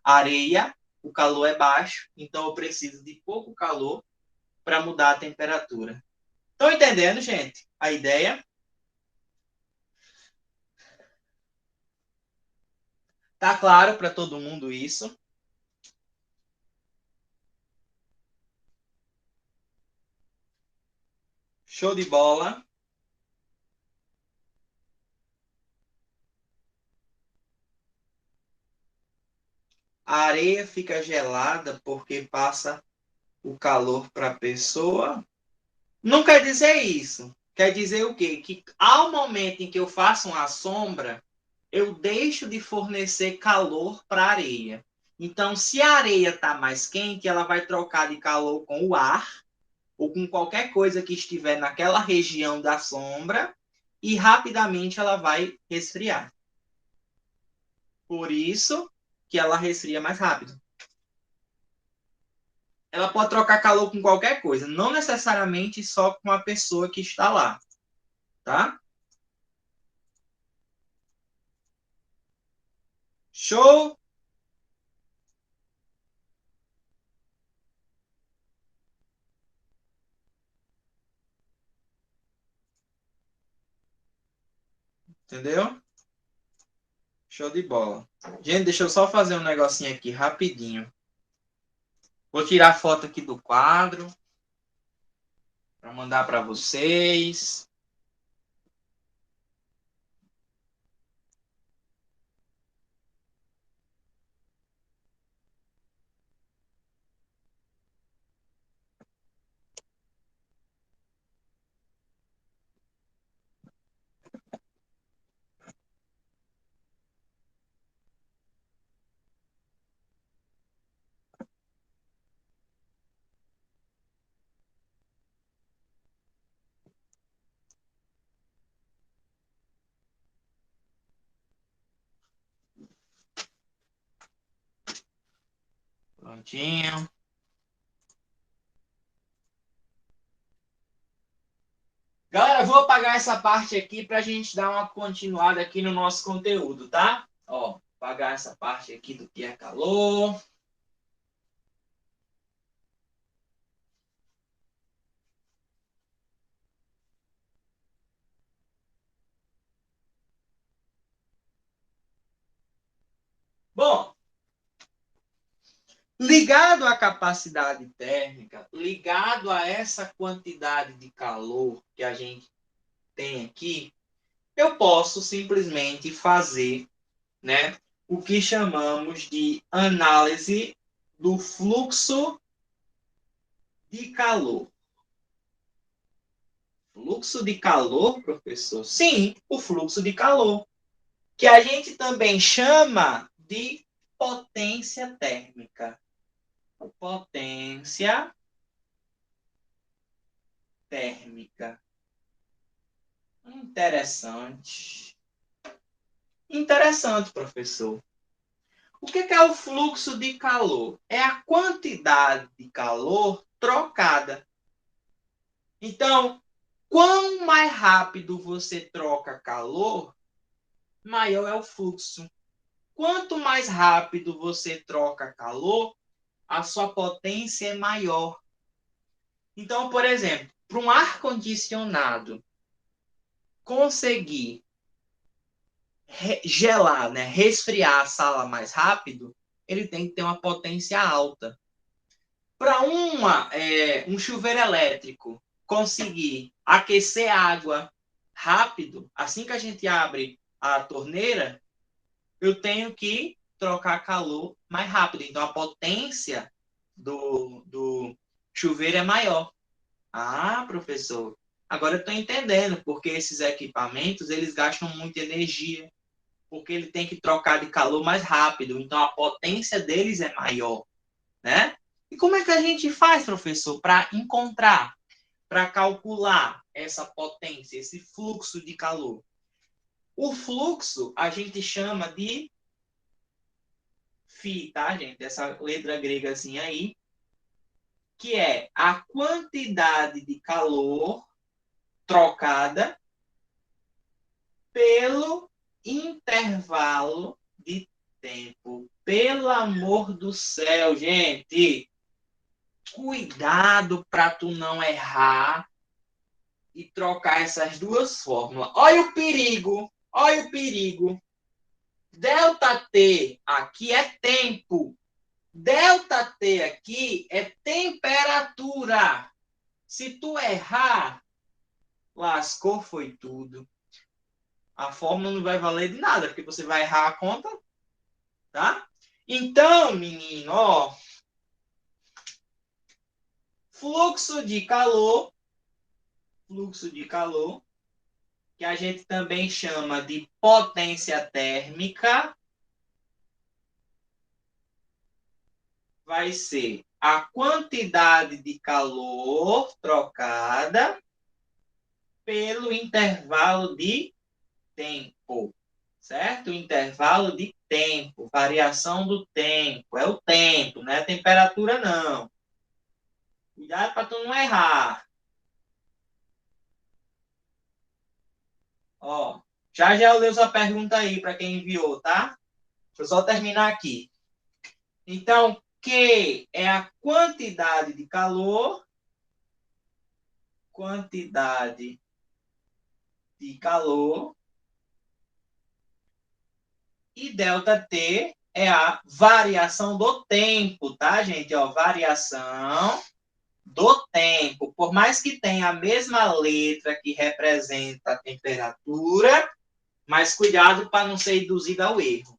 A areia, o calor é baixo, então eu preciso de pouco calor para mudar a temperatura. Estão entendendo, gente? A ideia? Tá claro para todo mundo isso? Show de bola. A areia fica gelada porque passa o calor para a pessoa. Não quer dizer isso. Quer dizer o quê? Que ao momento em que eu faço uma sombra, eu deixo de fornecer calor para a areia. Então, se a areia está mais quente, ela vai trocar de calor com o ar ou com qualquer coisa que estiver naquela região da sombra e rapidamente ela vai resfriar. Por isso que ela resfria mais rápido. Ela pode trocar calor com qualquer coisa, não necessariamente só com a pessoa que está lá, tá? Show? Entendeu? Show de bola. Gente, deixa eu só fazer um negocinho aqui rapidinho. Vou tirar a foto aqui do quadro para mandar para vocês. Prontinho. Galera, vou apagar essa parte aqui para a gente dar uma continuada aqui no nosso conteúdo, tá? Ó, apagar essa parte aqui do que é calor. Bom, ligado à capacidade térmica, ligado a essa quantidade de calor que a gente tem aqui, eu posso simplesmente fazer, né, o que chamamos de análise do fluxo de calor. Fluxo de calor, professor? Sim, o fluxo de calor, que a gente também chama de potência térmica. Potência térmica. Interessante. Interessante, professor. O que é o fluxo de calor? É a quantidade de calor trocada. Então, quanto mais rápido você troca calor, maior é o fluxo. Quanto mais rápido você troca calor, a sua potência é maior. Então, por exemplo, para um ar-condicionado conseguir gelar, né, resfriar a sala mais rápido, ele tem que ter uma potência alta. Para um chuveiro elétrico conseguir aquecer água rápido, assim que a gente abre a torneira, eu tenho que trocar calor mais rápido. Então, a potência do chuveiro é maior. Ah, professor, agora eu estou entendendo porque esses equipamentos eles gastam muita energia, porque ele tem que trocar de calor mais rápido, então a potência deles é maior, né? E como é que a gente faz, professor, para encontrar, para calcular essa potência, esse fluxo de calor? O fluxo a gente chama de φ, tá, gente? Essa letra grega assim aí, que é a quantidade de calor trocada pelo intervalo de tempo. Pelo amor do céu, gente. Cuidado para tu não errar e trocar essas duas fórmulas. Olha o perigo. Olha o perigo. ΔT aqui é tempo. ΔT aqui é temperatura. Se tu errar, lascou foi tudo. A fórmula não vai valer de nada, porque você vai errar a conta, tá? Então, menino, ó, fluxo de calor, que a gente também chama de potência térmica, vai ser a quantidade de calor trocada pelo intervalo de tempo, certo? O intervalo de tempo, variação do tempo, é o tempo, não é a temperatura, não. Cuidado para tu não errar. Ó, já eu leio sua pergunta aí para quem enviou, tá? Deixa eu só terminar aqui. Então, Q é a quantidade de calor, e ΔT é a variação do tempo, tá, gente? Ó, variação do tempo. Por mais que tenha a mesma letra que representa a temperatura, mas cuidado para não ser induzido ao erro,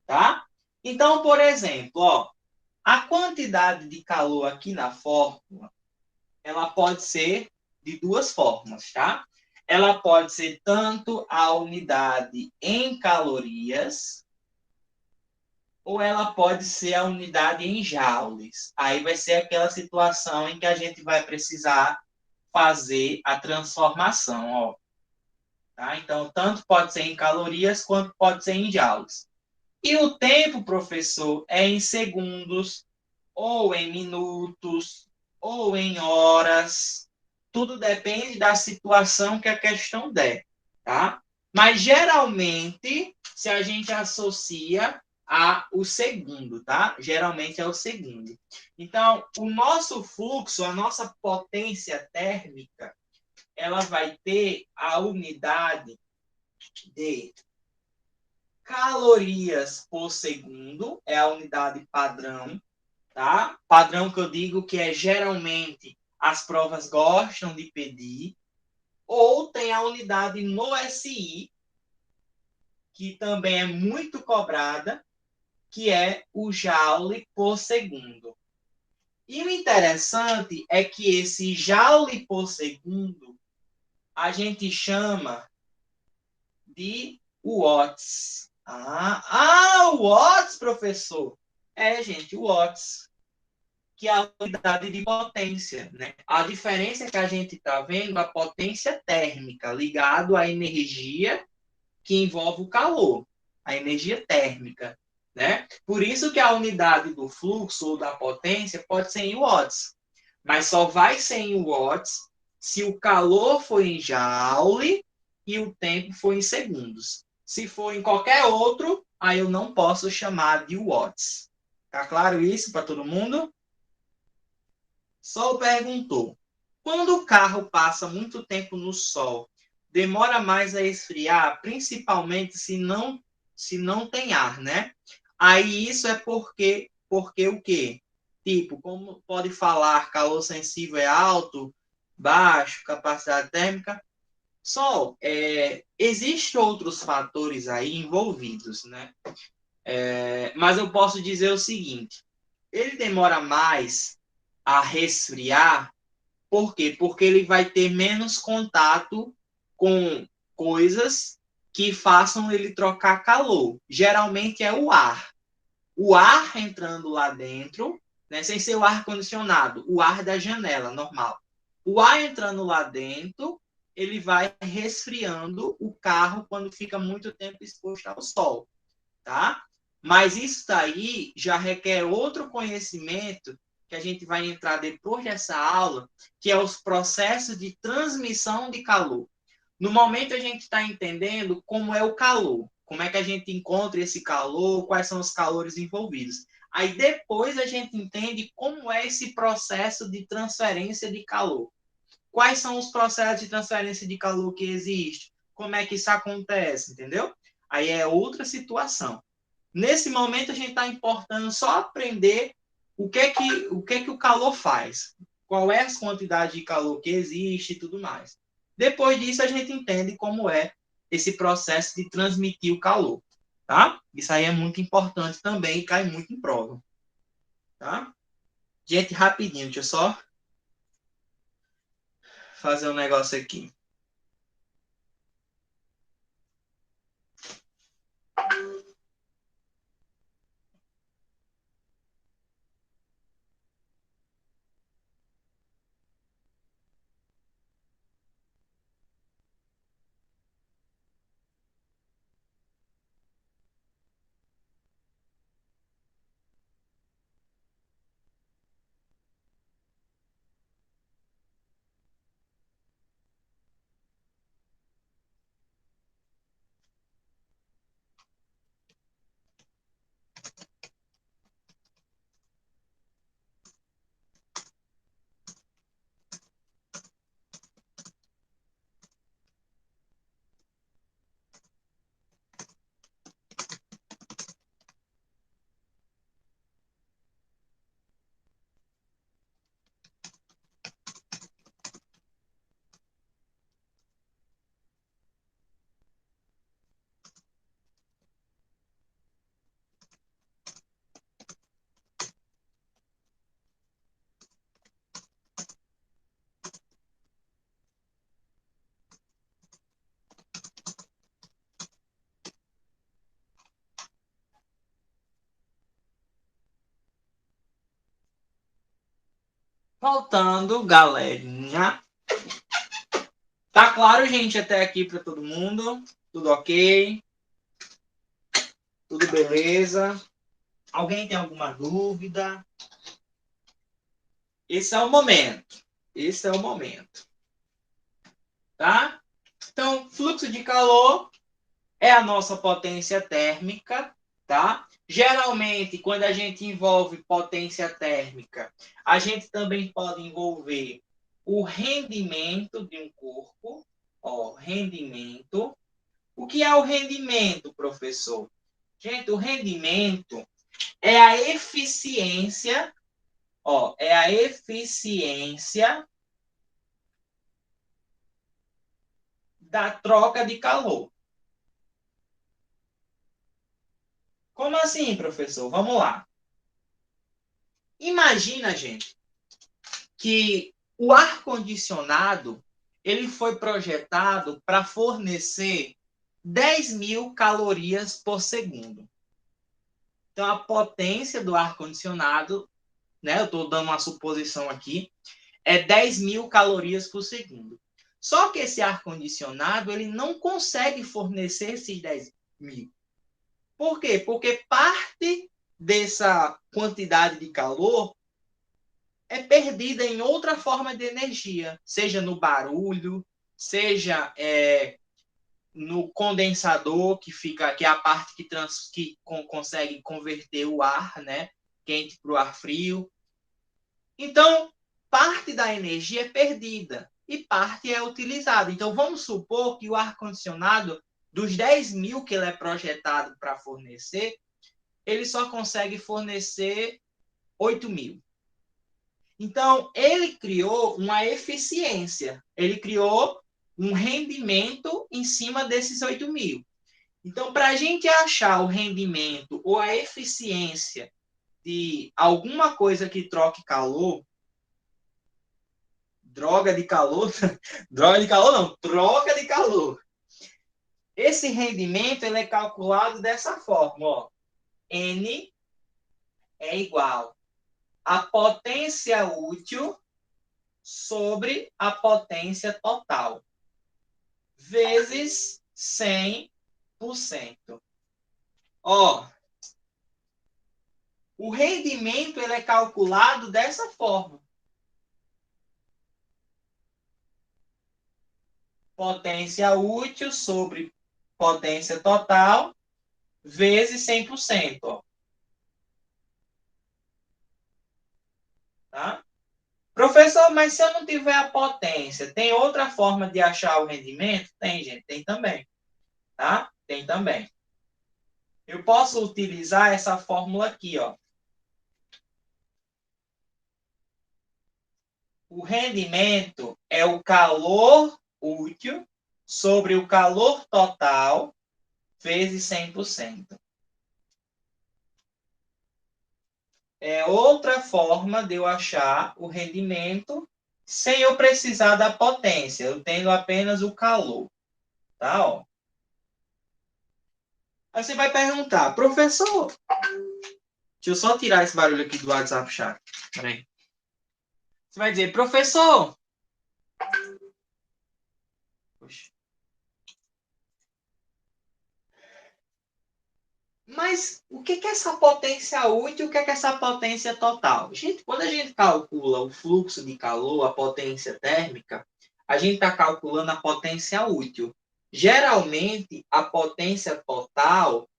tá? Então, por exemplo, ó, a quantidade de calor aqui na fórmula, ela pode ser de duas formas, tá? Ela pode ser tanto a unidade em calorias, ou ela pode ser a unidade em joules. Aí vai ser aquela situação em que a gente vai precisar fazer a transformação, ó. Tá? Então, tanto pode ser em calorias quanto pode ser em joules. E o tempo, professor, é em segundos, ou em minutos, ou em horas. Tudo depende da situação que a questão der, tá? Mas geralmente, se a gente associa a o segundo, tá? Geralmente é o segundo. Então, o nosso fluxo, a nossa potência térmica, ela vai ter a unidade de calorias por segundo é a unidade padrão, tá? Padrão que eu digo que é geralmente as provas gostam de pedir, ou tem a unidade no SI, que também é muito cobrada, que é o joule por segundo. E o interessante é que esse joule por segundo a gente chama de watts. Watts, professor. Gente, watts, que é a unidade de potência, né? A diferença é que a gente está vendo a potência térmica ligado à energia que envolve o calor, a energia térmica, né? Por isso que a unidade do fluxo ou da potência pode ser em watts, mas só vai ser em watts se o calor for em joule e o tempo for em segundos. Se for em qualquer outro, aí eu não posso chamar de watts. Tá claro isso para todo mundo? Sol perguntou: quando o carro passa muito tempo no sol, demora mais a esfriar, principalmente se não tem ar, né? Aí isso é porque o quê? Tipo, como pode falar, calor sensível é alto, baixo, capacidade térmica. Sol, existem outros fatores aí envolvidos, né? Mas eu posso dizer o seguinte: ele demora mais a resfriar. Por quê? Porque ele vai ter menos contato com coisas que façam ele trocar calor. Geralmente é o ar. O ar entrando lá dentro, né, sem ser o ar condicionado, o ar da janela, normal. O ar entrando lá dentro, ele vai resfriando o carro quando fica muito tempo exposto ao sol, tá? Mas isso daí já requer outro conhecimento que a gente vai entrar depois dessa aula, que é os processos de transmissão de calor. No momento a gente está entendendo como é o calor, como é que a gente encontra esse calor, quais são os calores envolvidos. Aí depois a gente entende como é esse processo de transferência de calor. Quais são os processos de transferência de calor que existem? Como é que isso acontece, entendeu? Aí é outra situação. Nesse momento a gente está importando só aprender o que é que o calor faz, qual é as quantidades de calor que existe e tudo mais. Depois disso a gente entende como é esse processo de transmitir o calor, tá? Isso aí é muito importante também e cai muito em prova, tá? Gente, rapidinho, deixa eu só fazer um negócio aqui. Voltando, galerinha. Tá claro, gente, até aqui para todo mundo? Tudo ok? Tudo beleza? Alguém tem alguma dúvida? Esse é o momento. Esse é o momento. Tá? Então, fluxo de calor é a nossa potência térmica, tá? Geralmente, quando a gente envolve potência térmica, a gente também pode envolver o rendimento de um corpo, ó, rendimento, O que é o rendimento, professor? Gente, o rendimento é a eficiência, é a eficiência da troca de calor. Como assim, professor? Vamos lá. Imagina, gente, que o ar-condicionado ele foi projetado para fornecer 10.000 calorias por segundo. Então, a potência do ar-condicionado, né, eu estou dando uma suposição aqui, é 10.000 calorias por segundo. Só que esse ar-condicionado ele não consegue fornecer esses 10.000. Por quê? Porque parte dessa quantidade de calor é perdida em outra forma de energia, seja no barulho, seja no condensador, que é a parte que consegue converter o ar, né, quente para o ar frio. Então, parte da energia é perdida e parte é utilizada. Então, vamos supor que o ar-condicionado, dos 10.000 que ele é projetado para fornecer, ele só consegue fornecer 8.000. Então, ele criou uma eficiência, ele criou um rendimento em cima desses 8.000. Então, para a gente achar o rendimento ou a eficiência de alguma coisa que troque calor, droga de calor, droga de calor não, troca de calor. Esse rendimento ele é calculado dessa forma, ó. N é igual a potência útil sobre a potência total, vezes 100%. Ó, o rendimento ele é calculado dessa forma. Potência útil sobre potência total, vezes 100%. Ó. Tá? Professor, mas se eu não tiver a potência, tem outra forma de achar o rendimento? Tem, gente, tem também. Tá? Tem também. Eu posso utilizar essa fórmula aqui, ó. O rendimento é o calor útil sobre o calor total vezes 100%. É outra forma de eu achar o rendimento sem eu precisar da potência, eu tendo apenas o calor. Tá? Ó. Aí você vai perguntar, professor, deixa eu só tirar esse barulho aqui do WhatsApp chat. Peraí. Você vai dizer, professor. Poxa. Mas o que é essa potência útil e o que é essa potência total? Gente, quando a gente calcula o fluxo de calor, a potência térmica, a gente está calculando a potência útil. Geralmente, a potência total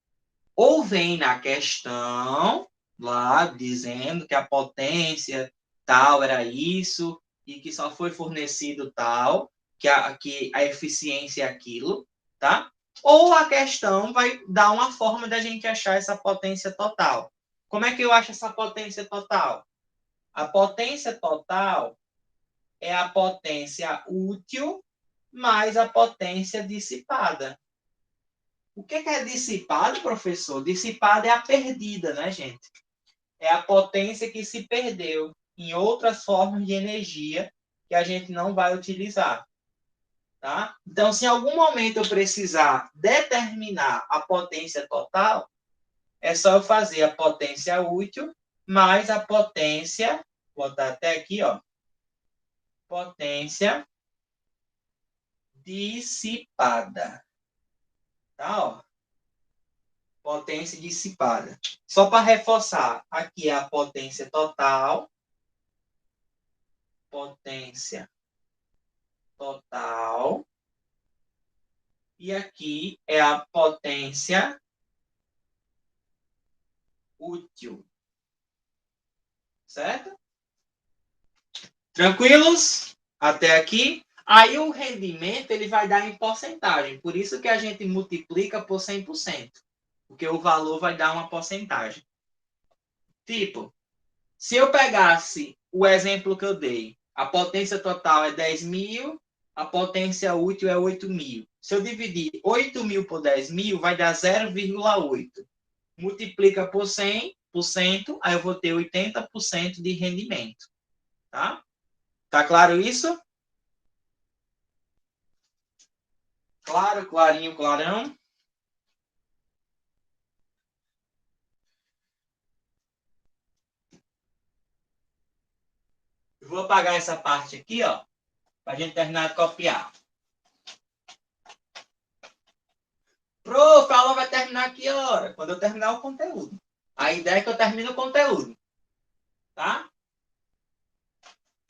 ou vem na questão, lá, dizendo que a potência tal era isso e que só foi fornecido tal, que a eficiência é aquilo, tá? Ou a questão vai dar uma forma da gente achar essa potência total. Como é que eu acho essa potência total? A potência total é a potência útil mais a potência dissipada. O que é dissipado, professor? Dissipado é a perdida, né, gente? É a potência que se perdeu em outras formas de energia que a gente não vai utilizar. Tá? Então, se em algum momento eu precisar determinar a potência total, é só eu fazer a potência útil mais a potência, vou botar até aqui, ó, potência dissipada. Tá? Ó. Potência dissipada. Só para reforçar, aqui é a potência total, potência total, e aqui é a potência útil. Certo? Tranquilos? Até aqui? Aí o rendimento ele vai dar em porcentagem. Por isso que a gente multiplica por 100%. Porque o valor vai dar uma porcentagem. Tipo, se eu pegasse o exemplo que eu dei, a potência total é 10.000, a potência útil é 8.000. Se eu dividir 8.000 por 10.000, vai dar 0,8. Multiplica por 100%, aí eu vou ter 80% de rendimento. Tá? Tá claro isso? Claro, clarinho, clarão. Eu vou apagar essa parte aqui, ó, para a gente terminar de copiar. Prof, a aula vai terminar aqui a hora? Quando eu terminar o conteúdo. A ideia é que eu termine o conteúdo. Tá?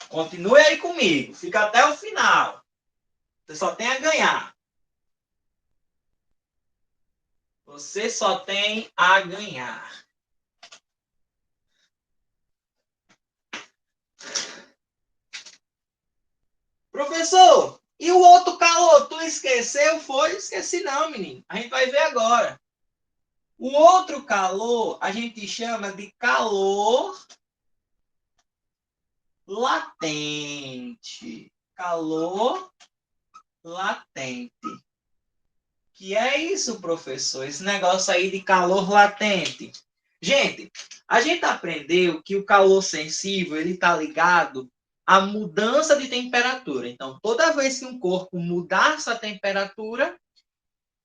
Continue aí comigo. Fica até o final. Você só tem a ganhar. Você só tem a ganhar. Professor, e o outro calor? Tu esqueceu? Foi? Esqueci não, menino. A gente vai ver agora. O outro calor a gente chama de calor latente. Calor latente. Que é isso, professor? Esse negócio aí de calor latente. Gente, a gente aprendeu que o calor sensível ele está ligado à mudança de temperatura. Então, toda vez que um corpo mudar sua temperatura,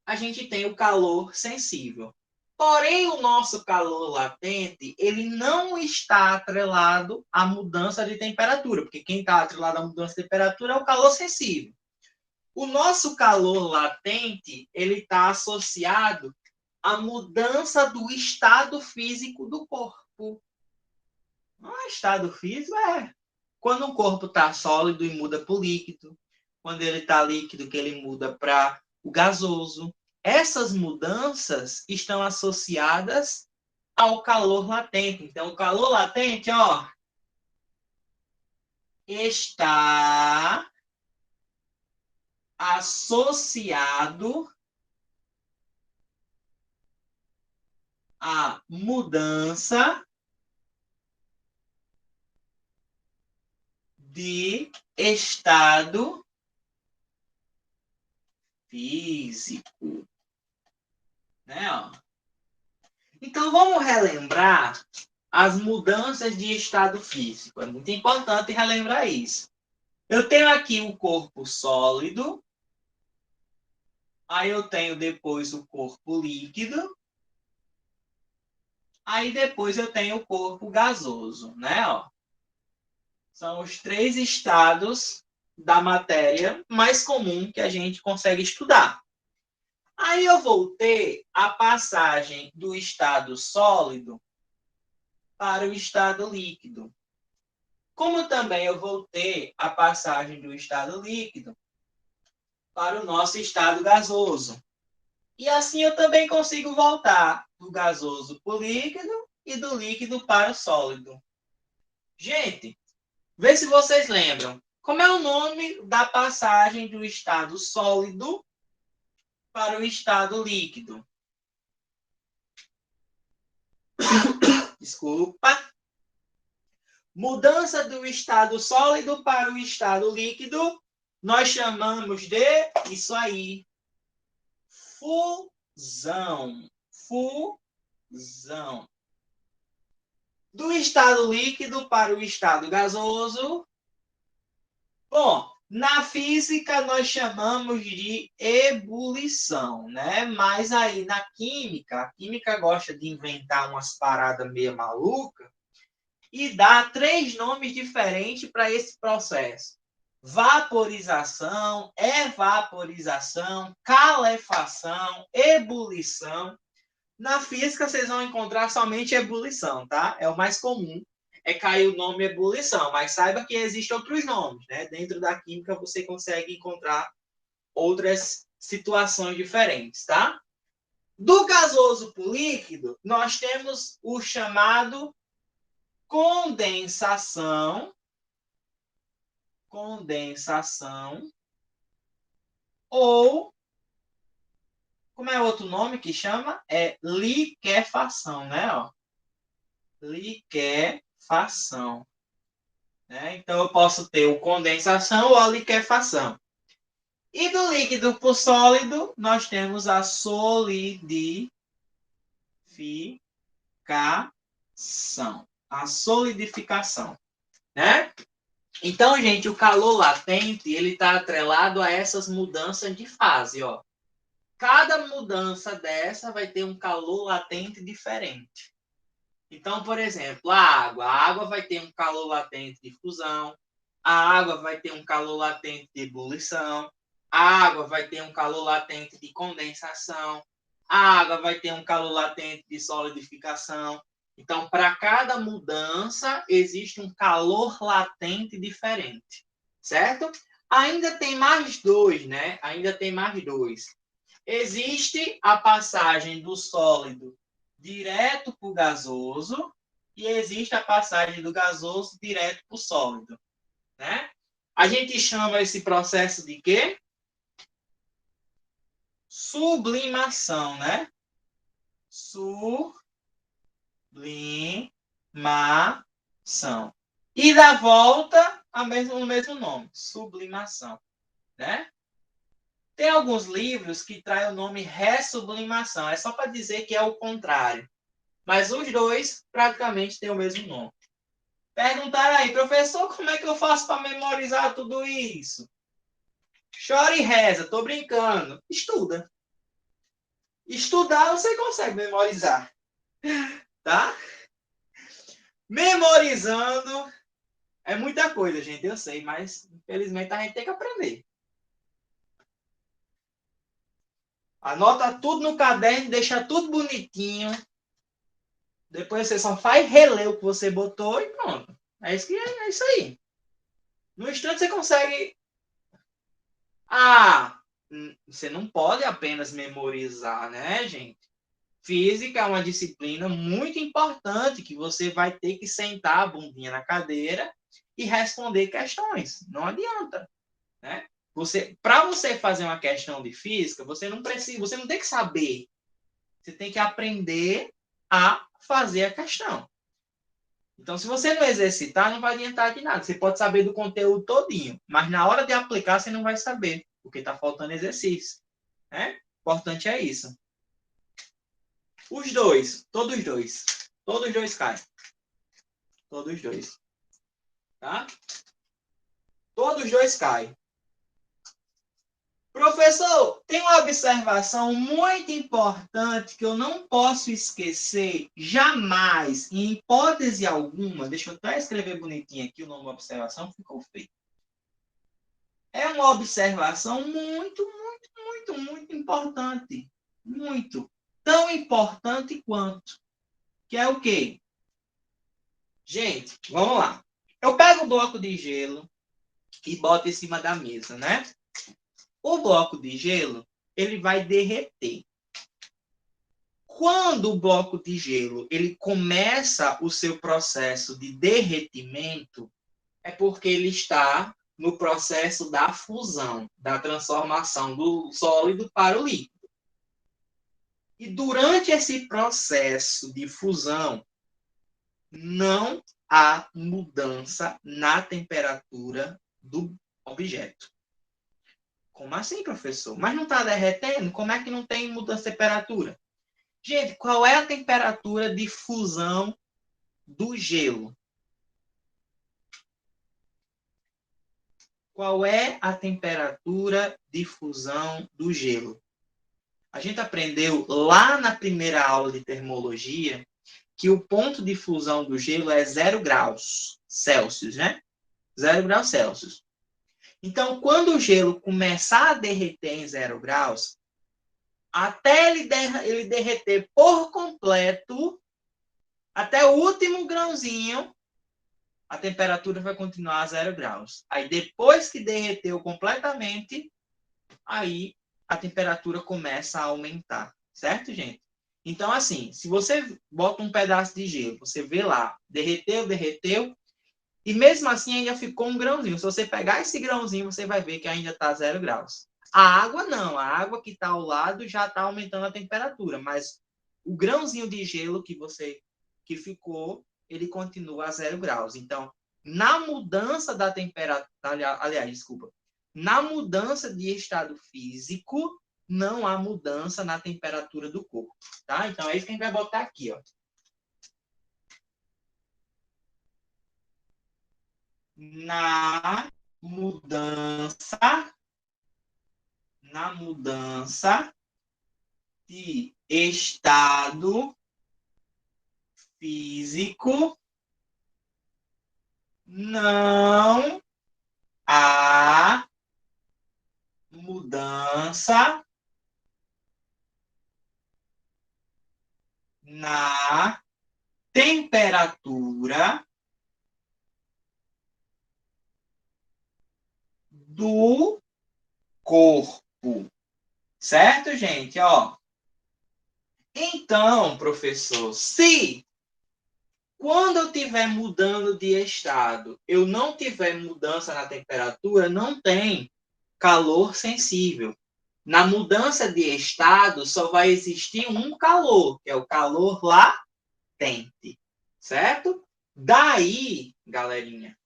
a gente tem o calor sensível. Porém, o nosso calor latente, ele não está atrelado à mudança de temperatura, porque quem está atrelado à mudança de temperatura é o calor sensível. O nosso calor latente, ele está associado à mudança do estado físico do corpo. O estado físico é quando um corpo está sólido e muda para o líquido, quando ele está líquido que ele muda para o gasoso. Essas mudanças estão associadas ao calor latente. Então, o calor latente, ó, está associado à mudança de estado físico, né? Ó. Então, vamos relembrar as mudanças de estado físico. É muito importante relembrar isso. Eu tenho aqui o corpo sólido, aí eu tenho depois o corpo líquido, aí depois eu tenho o corpo gasoso, né? Ó. São os 3 estados da matéria mais comum que a gente consegue estudar. Aí eu vou ter a passagem do estado sólido para o estado líquido. Como também eu vou ter a passagem do estado líquido para o nosso estado gasoso. E assim eu também consigo voltar do gasoso para o líquido e do líquido para o sólido. Gente, vê se vocês lembram. Como é o nome da passagem do estado sólido para o estado líquido? Desculpa. Mudança do estado sólido para o estado líquido, nós chamamos de isso aí, fusão. Fusão. Do estado líquido para o estado gasoso. Bom, na física nós chamamos de ebulição, né? Mas aí na química, a química gosta de inventar umas paradas meio malucas e dá 3 nomes diferentes para esse processo. Vaporização, evaporização, calefação, ebulição. Na física, vocês vão encontrar somente ebulição, tá? É o mais comum, é cair o nome ebulição, mas saiba que existem outros nomes, né? Dentro da química, você consegue encontrar outras situações diferentes, tá? Do gasoso para o líquido, nós temos o chamado condensação. Condensação. ou, como é outro nome que chama? É liquefação, né? Ó. Liquefação. Né? Então, eu posso ter o condensação ou a liquefação. E do líquido para o sólido, nós temos a solidificação. A solidificação. Né? Então, gente, o calor latente, ele está atrelado a essas mudanças de fase, ó. Cada mudança dessa vai ter um calor latente diferente. Então, por exemplo, a água vai ter um calor latente de fusão, a água vai ter um calor latente de ebulição, a água vai ter um calor latente de condensação, a água vai ter um calor latente de solidificação. Então, para cada mudança, existe um calor latente diferente, certo? Ainda tem mais dois, né? Ainda tem mais dois. Existe a passagem do sólido direto para o gasoso e existe a passagem do gasoso direto para o sólido, né? A gente chama esse processo de quê? Sublimação, né? Sublimação. E da volta, o mesmo nome, sublimação, né? Tem alguns livros que traem o nome ressublimação. É só para dizer que é o contrário. Mas os dois praticamente têm o mesmo nome. Perguntaram aí, professor, como é que eu faço para memorizar tudo isso? Chora e reza, tô brincando. Estuda. Estudar você consegue memorizar. Tá? Memorizando é muita coisa, gente, eu sei, mas infelizmente a gente tem que aprender. Anota tudo no caderno, deixa tudo bonitinho. Depois você só faz reler o que você botou e pronto. É isso aí. No instante você consegue. Você não pode apenas memorizar, né, gente? Física é uma disciplina muito importante que você vai ter que sentar a bundinha na cadeira e responder questões. Não adianta, né? Para você fazer uma questão de física, você não tem que saber. Você tem que aprender a fazer a questão. Então, se você não exercitar, não vai adiantar de nada. Você pode saber do conteúdo todinho, mas na hora de aplicar, você não vai saber, porque está faltando exercício. Né? O importante é isso. Os dois, todos dois caem. Todos dois. Tá? Todos dois caem. Professor, tem uma observação muito importante que eu não posso esquecer jamais, em hipótese alguma. Deixa eu até escrever bonitinho aqui o nome da observação, ficou feio. É uma observação muito importante. Muito. Tão importante quanto. Que é o quê? Gente, vamos lá. Eu pego o bloco de gelo e boto em cima da mesa, né? O bloco de gelo, ele vai derreter. Quando o bloco de gelo ele começa o seu processo de derretimento, é porque ele está no processo da fusão, da transformação do sólido para o líquido. E durante esse processo de fusão, não há mudança na temperatura do objeto. Como assim, professor? Mas não está derretendo? Como é que não tem mudança de temperatura? Gente, qual é a temperatura de fusão do gelo? Qual é a temperatura de fusão do gelo? A gente aprendeu lá na primeira aula de termologia que o ponto de fusão do gelo é 0 graus Celsius, né? 0 graus Celsius. Então, quando o gelo começar a derreter em 0 graus, até ele derreter por completo, até o último grãozinho, a temperatura vai continuar a 0 graus. Aí, depois que derreteu completamente, aí a temperatura começa a aumentar. Certo, gente? Então, assim, se você bota um pedaço de gelo, você vê lá, derreteu, e mesmo assim ainda ficou um grãozinho. Se você pegar esse grãozinho, você vai ver que ainda está 0 graus. A água não, a água que está ao lado já está aumentando a temperatura, mas o grãozinho de gelo que ficou, ele continua a 0 graus. Então, na mudança da temperatura, aliás, desculpa, na mudança de estado físico, não há mudança na temperatura do corpo, tá? Então, é isso que a gente vai botar aqui, ó. Na mudança de estado físico, não há mudança na temperatura do corpo. Certo, gente? Ó. Então, professor, se quando eu estiver mudando de estado, eu não tiver mudança na temperatura, não tem calor sensível. Na mudança de estado, só vai existir um calor, que é o calor latente. Certo? Daí, galerinha,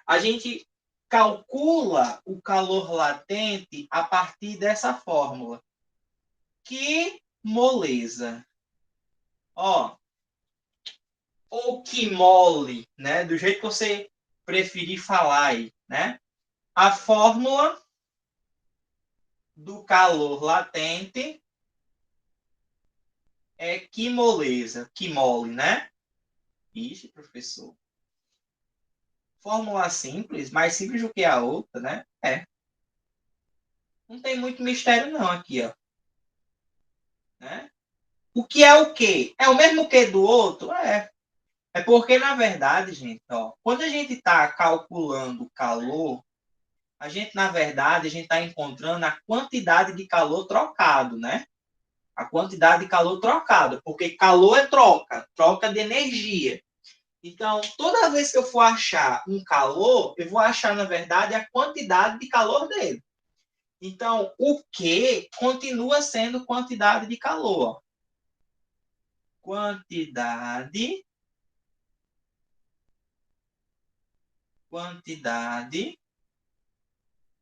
a gente calcula o calor latente a partir dessa fórmula. Que moleza. Ó, ou que mole, né? Do jeito que você preferir falar aí, né? A fórmula do calor latente é que moleza, que mole, né? Ixi, professor. Fórmula simples, mais simples do que a outra, né? É. Não tem muito mistério não aqui, ó. Né? O que é o quê? É o mesmo que do outro? É. É porque, na verdade, gente, ó, quando a gente está calculando o calor, a gente, na verdade, a gente está encontrando a quantidade de calor trocado, né? A quantidade de calor trocado, porque calor é troca, troca de energia. Então, toda vez que eu for achar um calor, eu vou achar, na verdade, a quantidade de calor dele. Então, o Q continua sendo quantidade de calor. Quantidade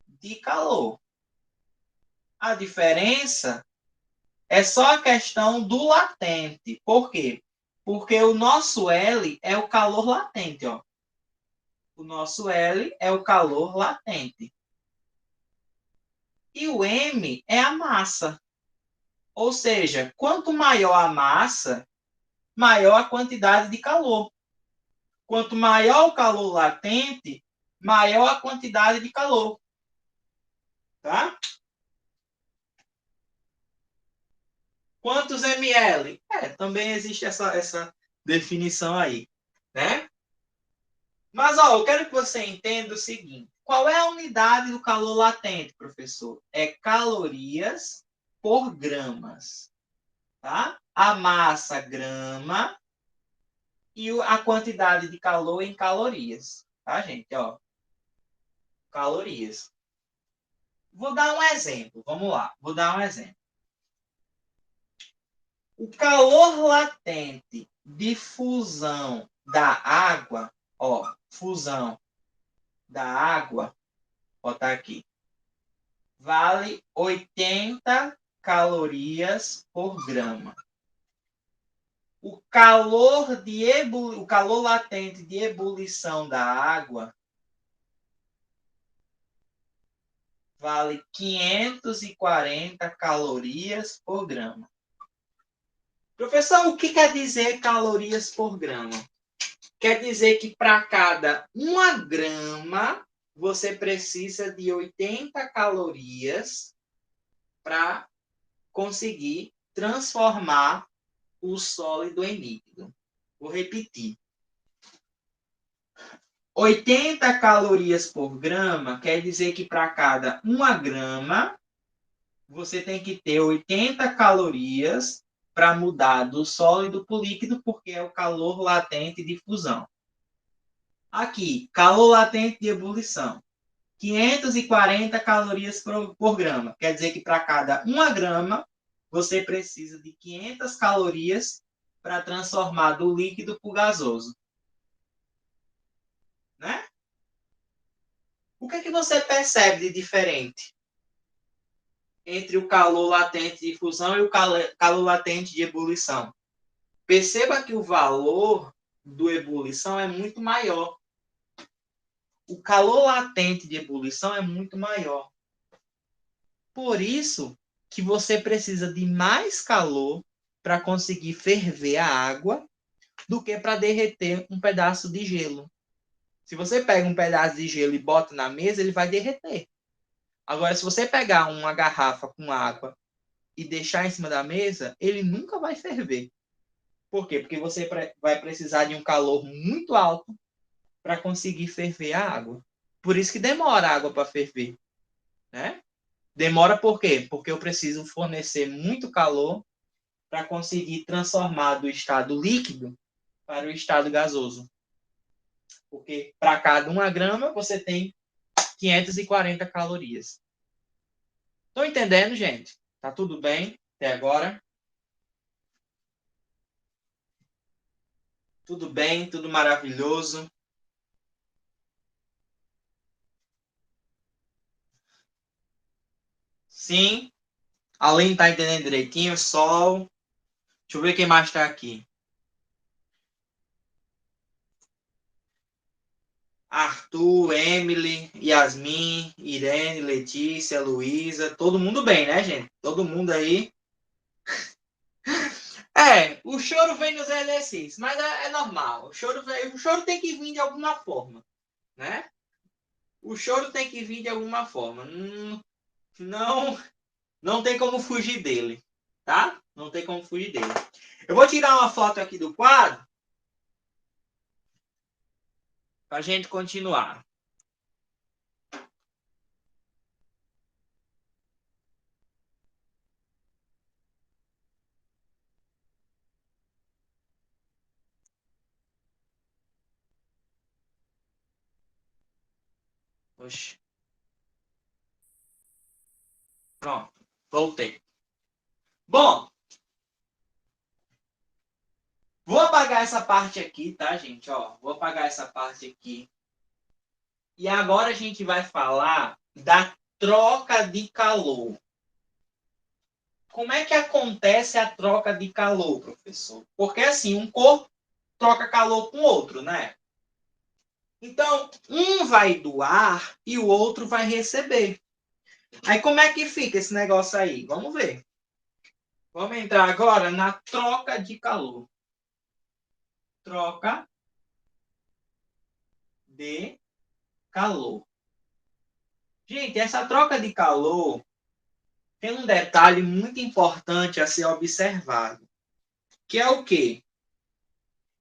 de calor. A diferença é só a questão do latente. Por quê? Porque o nosso L é o calor latente, ó. O nosso L é o calor latente. E o M é a massa. Ou seja, quanto maior a massa, maior a quantidade de calor. Quanto maior o calor latente, maior a quantidade de calor. Tá? Quantos ml? Também existe essa definição aí, né? Mas, ó, eu quero que você entenda o seguinte. Qual é a unidade do calor latente, professor? É calorias por gramas, tá? A massa, grama, e a quantidade de calor em calorias, tá, gente? Ó, calorias. Vou dar um exemplo, vamos lá. Vou dar um exemplo. O calor latente de fusão da água, ó, fusão da água, vou botar aqui, vale 80 calorias por grama. O calor latente de ebulição da água vale 540 calorias por grama. Professor, o que quer dizer calorias por grama? Quer dizer que para cada 1 grama, você precisa de 80 calorias para conseguir transformar o sólido em líquido. Vou repetir. 80 calorias por grama quer dizer que para cada 1 grama, você tem que ter 80 calorias para mudar do sólido para o líquido, porque é o calor latente de fusão. Aqui, calor latente de ebulição. 540 calorias por grama. Quer dizer que para cada 1 grama, você precisa de 500 calorias para transformar do líquido para o gasoso. Né? O que é que você percebe de diferente entre o calor latente de fusão e o calor latente de ebulição? Perceba que o valor do ebulição é muito maior. O calor latente de ebulição é muito maior. Por isso que você precisa de mais calor para conseguir ferver a água do que para derreter um pedaço de gelo. Se você pega um pedaço de gelo e bota na mesa, ele vai derreter. Agora, se você pegar uma garrafa com água e deixar em cima da mesa, ele nunca vai ferver. Por quê? Porque você vai precisar de um calor muito alto para conseguir ferver a água. Por isso que demora a água para ferver. Né? Demora por quê? Porque eu preciso fornecer muito calor para conseguir transformar do estado líquido para o estado gasoso. Porque para cada 1 grama você tem 540 calorias. Estão entendendo, gente? Tá tudo bem até agora? Tudo bem, tudo maravilhoso. Sim, além tá entendendo direitinho, sol. Deixa eu ver quem mais está aqui. Arthur, Emily, Yasmin, Irene, Letícia, Luísa, todo mundo bem, né, gente? Todo mundo aí. O choro vem nos exercícios, mas é normal. O choro tem que vir de alguma forma, né? O choro tem que vir de alguma forma. Não, não tem como fugir dele, tá? Não tem como fugir dele. Eu vou tirar uma foto aqui do quadro para a gente continuar. Oxi. Pronto, voltei. Bom, vou apagar essa parte aqui, tá, gente? Ó, vou apagar essa parte aqui. E agora a gente vai falar da troca de calor. Como é que acontece a troca de calor, professor? Porque assim, um corpo troca calor com o outro, né? Então, um vai doar e o outro vai receber. Aí como é que fica esse negócio aí? Vamos ver. Vamos entrar agora na troca de calor. Troca de calor. Gente, essa troca de calor tem um detalhe muito importante a ser observado, que é o quê?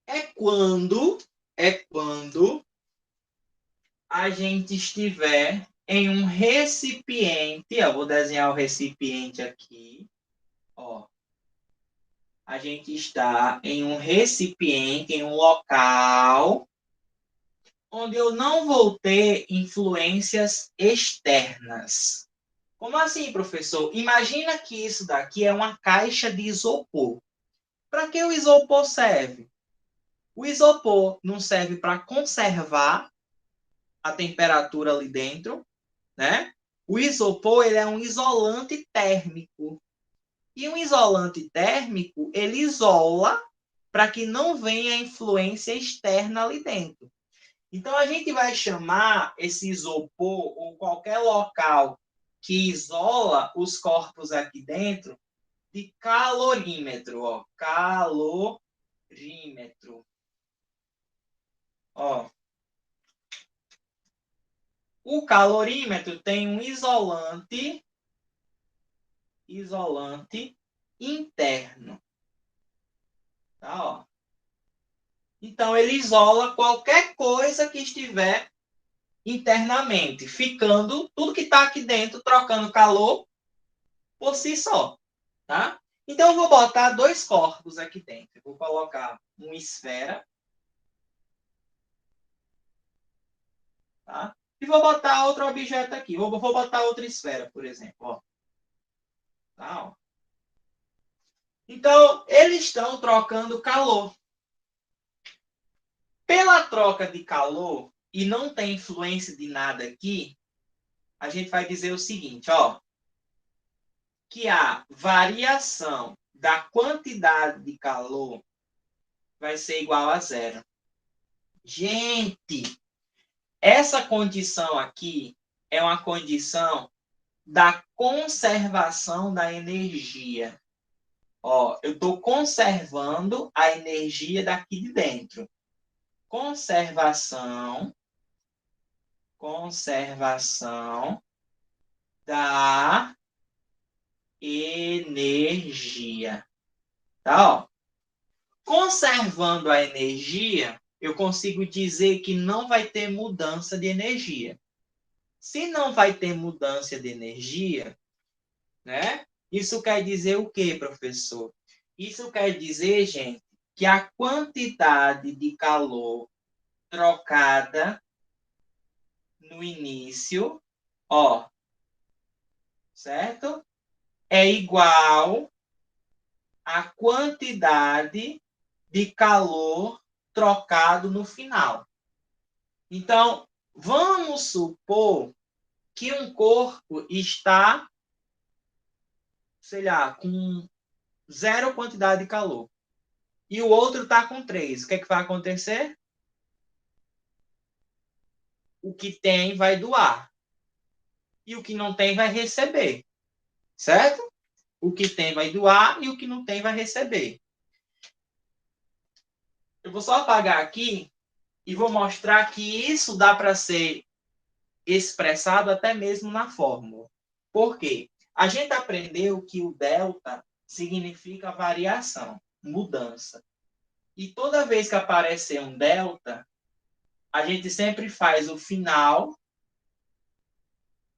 É quando a gente estiver em um recipiente, eu vou desenhar o recipiente aqui, ó. A gente está em um recipiente, em um local onde eu não vou ter influências externas. Como assim, professor? Imagina que isso daqui é uma caixa de isopor. Para que o isopor serve? O isopor não serve para conservar a temperatura ali dentro, né? O isopor ele é um isolante térmico. E um isolante térmico, ele isola para que não venha influência externa ali dentro. Então, a gente vai chamar esse isopor ou qualquer local que isola os corpos aqui dentro de calorímetro. Ó. Calorímetro. Ó. O calorímetro tem um isolante interno. Tá, ó. Então, ele isola qualquer coisa que estiver internamente, ficando tudo que está aqui dentro, trocando calor por si só. Tá? Então, eu vou botar 2 corpos aqui dentro. Eu vou colocar uma esfera. Tá? E vou botar outro objeto aqui. Vou botar outra esfera, por exemplo. Ó. Tá, ó. Então, eles estão trocando calor. Pela troca de calor, e não tem influência de nada aqui, a gente vai dizer o seguinte, ó, que a variação da quantidade de calor vai ser igual a zero. Gente, essa condição aqui é uma condição da conservação da energia. Ó, eu estou conservando a energia daqui de dentro. Conservação da energia. Tá, ó. Conservando a energia, eu consigo dizer que não vai ter mudança de energia. Se não vai ter mudança de energia, né? Isso quer dizer o quê, professor? Isso quer dizer, gente, que a quantidade de calor trocada no início, ó, certo? É igual à quantidade de calor trocado no final. Então, vamos supor que um corpo está, sei lá, com zero quantidade de calor e o outro está com 3. O que é que vai acontecer? O que tem vai doar e o que não tem vai receber, certo? O que tem vai doar e o que não tem vai receber. Eu vou só apagar aqui e vou mostrar que isso dá para ser expressado até mesmo na fórmula. Por quê? A gente aprendeu que o delta significa variação, mudança. E toda vez que aparecer um delta, a gente sempre faz o final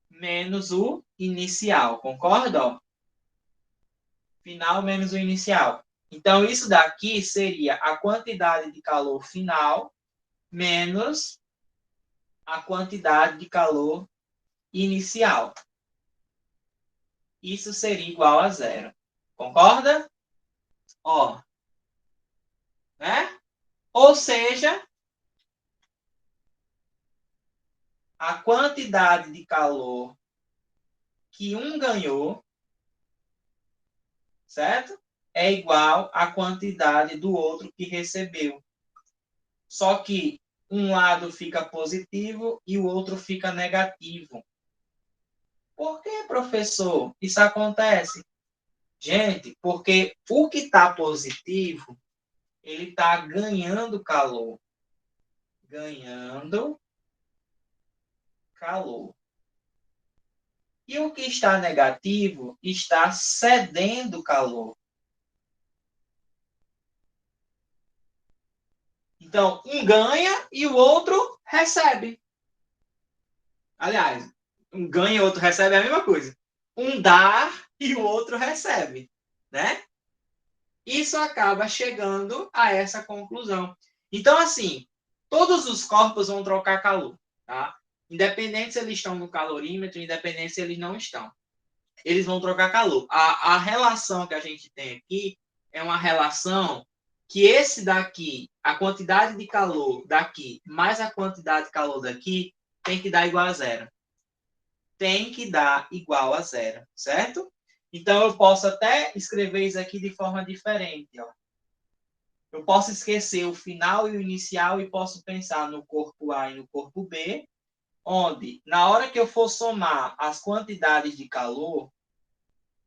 menos o inicial, concorda? Final menos o inicial. Então, isso daqui seria a quantidade de calor final menos a quantidade de calor inicial. Isso seria igual a zero. Concorda? Ó. Né? Ou seja, a quantidade de calor que um ganhou, certo? É igual à quantidade do outro que recebeu. Só que um lado fica positivo e o outro fica negativo. Por que, professor, isso acontece? Gente, porque o que está positivo, ele está ganhando calor. Ganhando calor. E o que está negativo está cedendo calor. Então, um ganha e o outro recebe. Aliás, um ganha e o outro recebe é a mesma coisa. Um dá e o outro recebe, né? Isso acaba chegando a essa conclusão. Então, assim, todos os corpos vão trocar calor, tá? Independente se eles estão no calorímetro, independente se eles não estão. Eles vão trocar calor. A relação que a gente tem aqui é uma relação que esse daqui, a quantidade de calor daqui, mais a quantidade de calor daqui, tem que dar igual a zero. Tem que dar igual a zero, certo? Então, eu posso até escrever isso aqui de forma diferente. Ó. Eu posso esquecer o final e o inicial e posso pensar no corpo A e no corpo B, onde, na hora que eu for somar as quantidades de calor,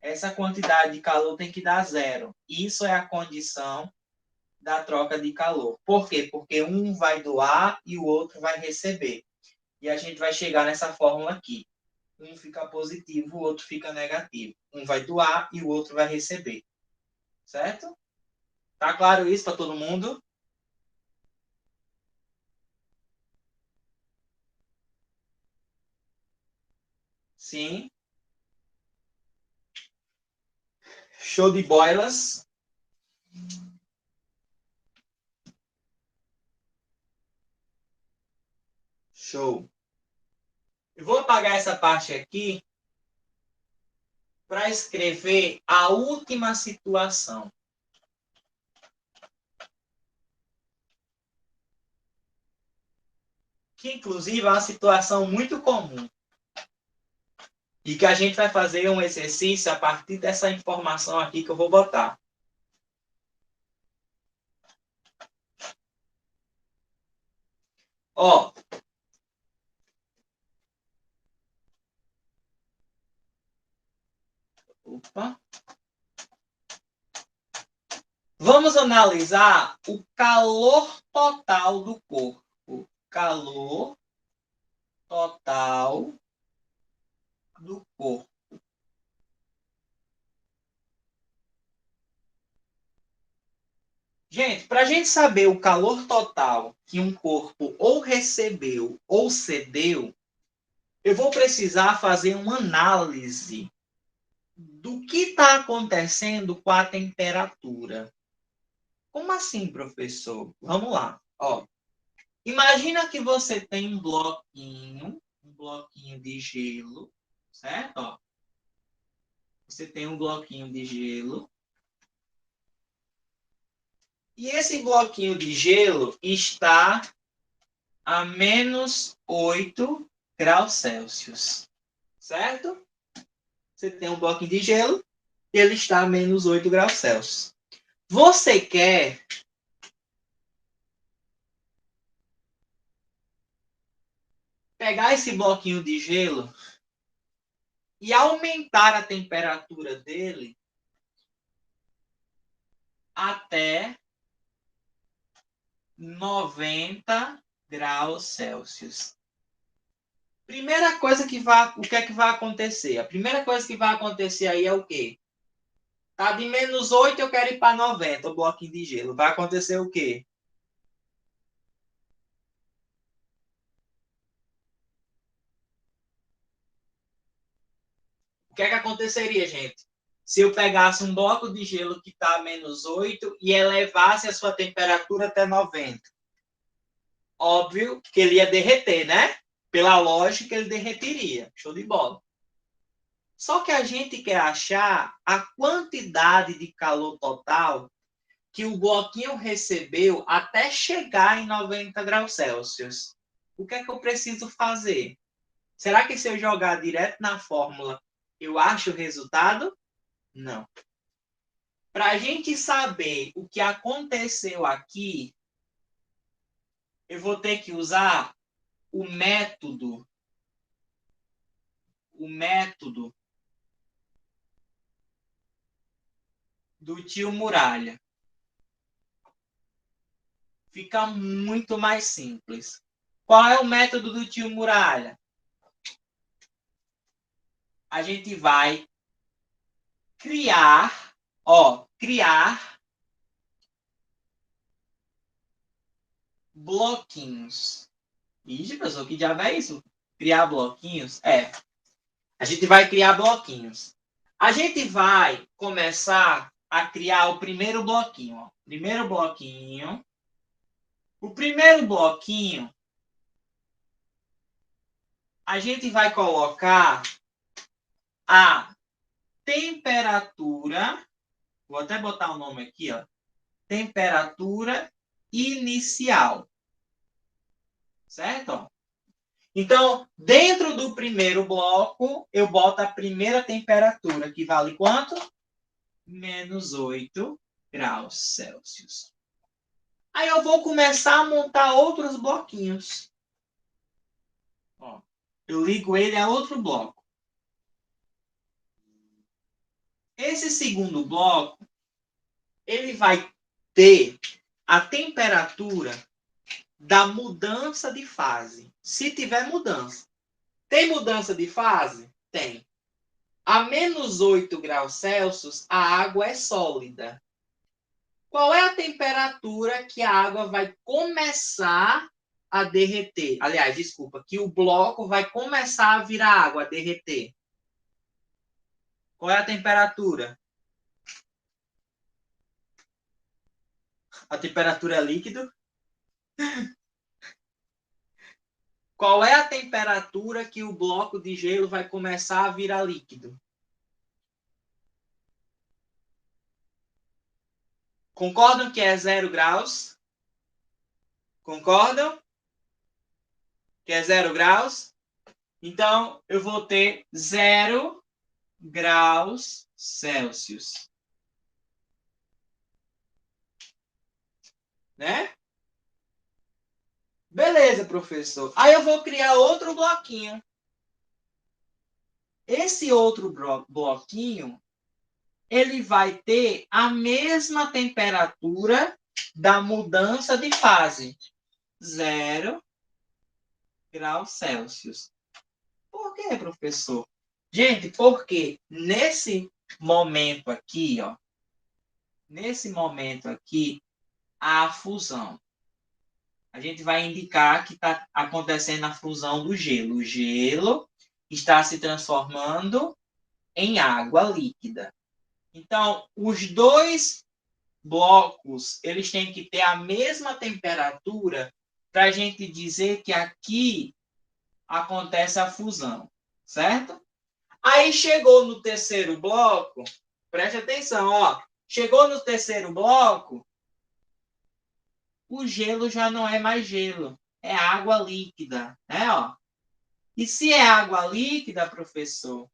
essa quantidade de calor tem que dar zero. Isso é a condição da troca de calor. Por quê? Porque um vai doar e o outro vai receber. E a gente vai chegar nessa fórmula aqui. Um fica positivo, o outro fica negativo. Um vai doar e o outro vai receber. Certo? Tá claro isso para todo mundo? Sim. Show de boilas. Show. Eu vou apagar essa parte aqui para escrever a última situação. Que, inclusive, é uma situação muito comum. E que a gente vai fazer um exercício a partir dessa informação aqui que eu vou botar. Ó. Opa. Vamos analisar o calor total do corpo. Calor total do corpo. Gente, para a gente saber o calor total que um corpo ou recebeu ou cedeu, eu vou precisar fazer uma análise do que está acontecendo com a temperatura. Como assim, professor? Vamos lá. Ó, imagina que você tem um bloquinho de gelo, certo? Ó, você tem um bloquinho de gelo. E esse bloquinho de gelo está a menos 8 graus Celsius, certo? Você tem um bloquinho de gelo e ele está a menos 8 graus Celsius. Você quer pegar esse bloquinho de gelo e aumentar a temperatura dele até 90 graus Celsius. Primeira coisa que vai, o que é que vai acontecer? A primeira coisa que vai acontecer aí é o quê? Tá de menos 8, eu quero ir para 90, o bloquinho de gelo. Vai acontecer o quê? O que é que aconteceria, gente? Se eu pegasse um bloco de gelo que está a menos 8 e elevasse a sua temperatura até 90. Óbvio que ele ia derreter, né? Pela lógica, ele derreteria. Show de bola. Só que a gente quer achar a quantidade de calor total que o bloquinho recebeu até chegar em 90 graus Celsius. O que é que eu preciso fazer? Será que se eu jogar direto na fórmula, eu acho o resultado? Não. Para a gente saber o que aconteceu aqui, eu vou ter que usar o método do tio Muralha. Fica muito mais simples. Qual é o método do tio Muralha? A gente vai criar bloquinhos. Ixi, pessoal, que diabo é isso? Criar bloquinhos? A gente vai criar bloquinhos. A gente vai começar a criar o primeiro bloquinho. Ó. Primeiro bloquinho. O primeiro bloquinho, a gente vai colocar a temperatura. Vou até botar o nome aqui, ó. Temperatura inicial. Certo? Então, dentro do primeiro bloco, eu boto a primeira temperatura, que vale quanto? Menos 8 graus Celsius. Aí eu vou começar a montar outros bloquinhos. Ó, eu ligo ele a outro bloco. Esse segundo bloco, ele vai ter a temperatura da mudança de fase. Se tiver mudança. Tem mudança de fase? Tem. A menos 8 graus Celsius, a água é sólida. Qual é a temperatura que a água vai começar a derreter? Aliás, desculpa, que o bloco vai começar a virar água, a derreter. Qual é a temperatura? A temperatura é líquido? qual é a temperatura que o bloco de gelo vai começar a virar líquido? Concordam que é 0 graus? Concordam? Que é 0 graus? Então, eu vou ter 0 graus Celsius. Né? Beleza, professor. Aí eu vou criar outro bloquinho. Esse outro bloquinho, ele vai ter a mesma temperatura da mudança de fase. 0 graus Celsius. Por quê, professor? Gente, porque nesse momento aqui, ó, nesse momento aqui, há a fusão. A gente vai indicar que está acontecendo a fusão do gelo. O gelo está se transformando em água líquida. Então, os dois blocos, eles têm que ter a mesma temperatura para a gente dizer que aqui acontece a fusão, certo? Aí chegou no terceiro bloco, preste atenção, ó. Chegou no terceiro bloco, o gelo já não é mais gelo, é água líquida, né, ó? E se é água líquida, professor,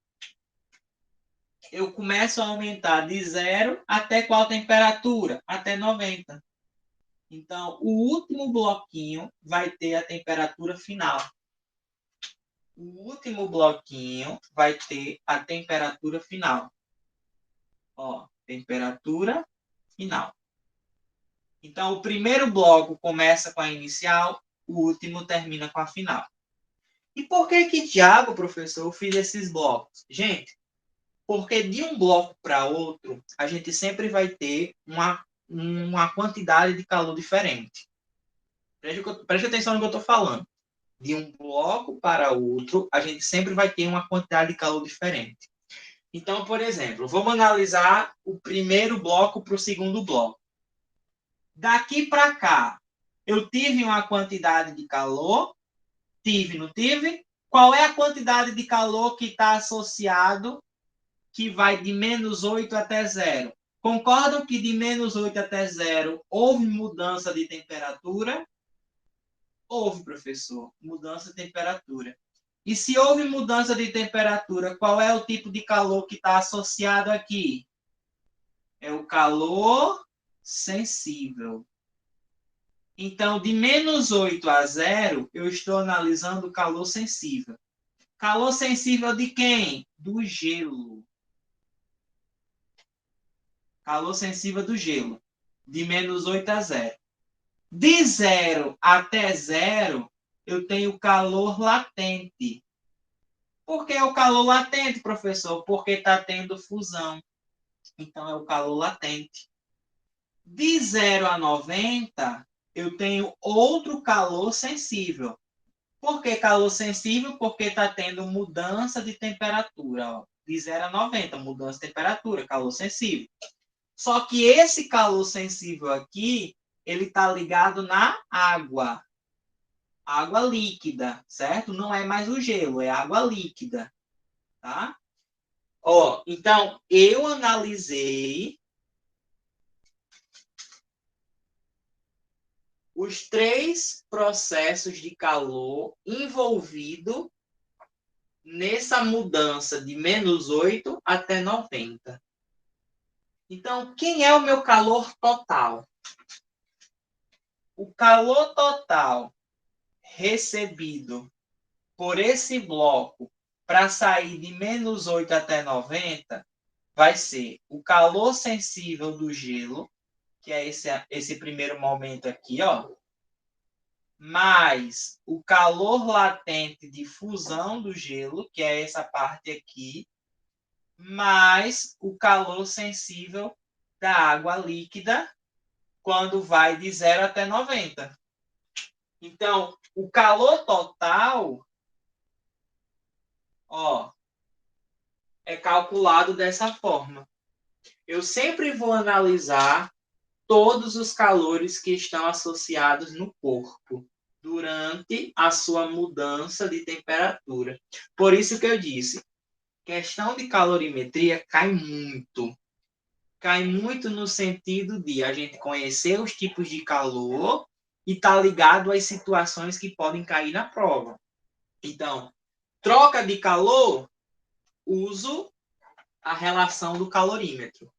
eu começo a aumentar de 0 até qual temperatura? Até 90. Então, o último bloquinho vai ter a temperatura final. O último bloquinho vai ter a temperatura final. Ó, temperatura final. Então, o primeiro bloco começa com a inicial, o último termina com a final. E por que diabo, professor, eu fiz esses blocos? Gente, porque de um bloco para outro, a gente sempre vai ter uma quantidade de calor diferente. Preste atenção no que eu estou falando. De um bloco para outro, a gente sempre vai ter uma quantidade de calor diferente. Então, por exemplo, vamos analisar o primeiro bloco para o segundo bloco. Daqui para cá, eu tive uma quantidade de calor? Tive, não tive? Qual é a quantidade de calor que está associado, que vai de menos 8 até 0? Concordam que de menos 8 até 0 houve mudança de temperatura? Houve, professor, mudança de temperatura. E se houve mudança de temperatura, qual é o tipo de calor que está associado aqui? É o calor sensível. Então, de menos 8 a 0, eu estou analisando o calor sensível. Calor sensível de quem? Do gelo. Calor sensível do gelo. De menos 8 a 0. De 0 até 0, eu tenho calor latente. Por que é o calor latente, professor? Porque está tendo fusão. Então, é o calor latente. De 0 a 90, eu tenho outro calor sensível. Por que calor sensível? Porque está tendo mudança de temperatura. Ó. De 0 a 90, mudança de temperatura, calor sensível. Só que esse calor sensível aqui, ele está ligado na água. Água líquida, certo? Não é mais o gelo, é água líquida. Tá? Ó, então, eu analisei os 3 processos de calor envolvidos nessa mudança de menos 8 até 90. Então, quem é o meu calor total? O calor total recebido por esse bloco para sair de menos 8 até 90 vai ser o calor sensível do gelo, que é esse primeiro momento aqui, ó, mais o calor latente de fusão do gelo, que é essa parte aqui, mais o calor sensível da água líquida, quando vai de 0 até 90. Então, o calor total, ó, é calculado dessa forma. Eu sempre vou analisar todos os calores que estão associados no corpo. durante a sua mudança de temperatura. Por isso que eu disse, questão de calorimetria cai muito. Cai muito no sentido de a gente conhecer os tipos de calor e estar tá ligado às situações que podem cair na prova. Então, troca de calor, uso a relação do calorímetro.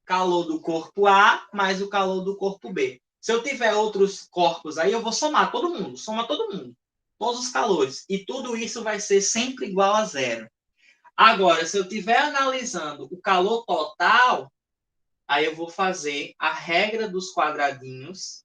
Calor do corpo A mais o calor do corpo B. Se eu tiver outros corpos aí, eu vou somar todo mundo, soma todo mundo, todos os calores. E tudo isso vai ser sempre igual a zero. Agora, se eu estiver analisando o calor total, aí eu vou fazer a regra dos quadradinhos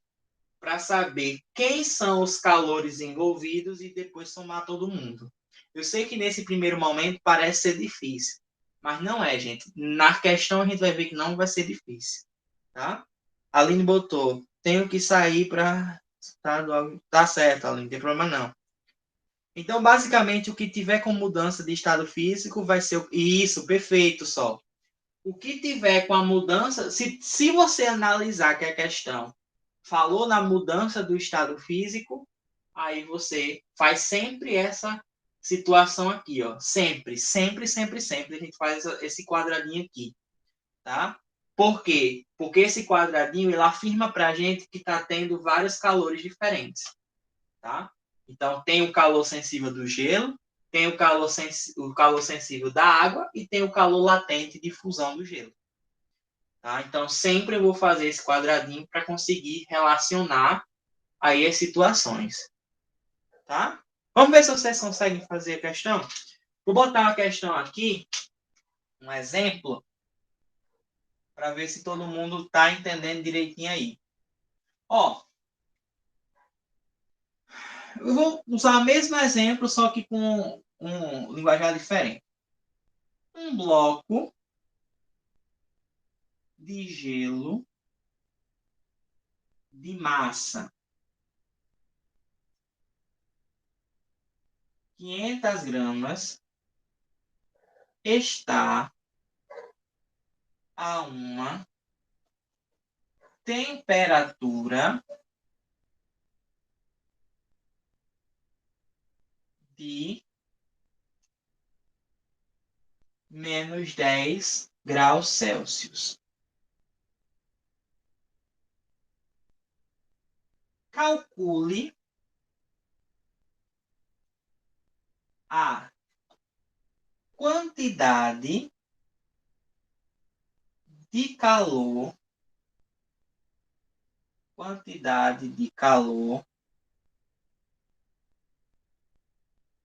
para saber quem são os calores envolvidos e depois somar todo mundo. Eu sei que nesse primeiro momento parece ser difícil, mas não é, gente. Na questão a gente vai ver que não vai ser difícil, tá? A Aline botou, tenho que sair para... Tá certo, Aline, não tem problema não. Então, basicamente, o que tiver com mudança de estado físico vai ser... Isso, perfeito, Sol. O que tiver com a mudança... Se você analisar que a questão falou na mudança do estado físico, aí você faz sempre essa situação aqui, ó. Sempre, sempre, sempre, sempre a gente faz esse quadradinho aqui, tá? Por quê? Porque esse quadradinho ele afirma para a gente que está tendo vários calores diferentes, tá? Então tem o calor sensível do gelo, tem o calor sensível da água e tem o calor latente de fusão do gelo. Tá? Então sempre eu vou fazer esse quadradinho para conseguir relacionar aí as situações. Tá? Vamos ver se vocês conseguem fazer a questão. Vou botar uma questão aqui, um exemplo, para ver se todo mundo está entendendo direitinho aí. Ó, eu vou usar o mesmo exemplo, só que com um linguajar diferente. Um bloco de gelo de massa 500 gramas está a uma temperatura de menos 10 graus Celsius. Calcule a quantidade de calor,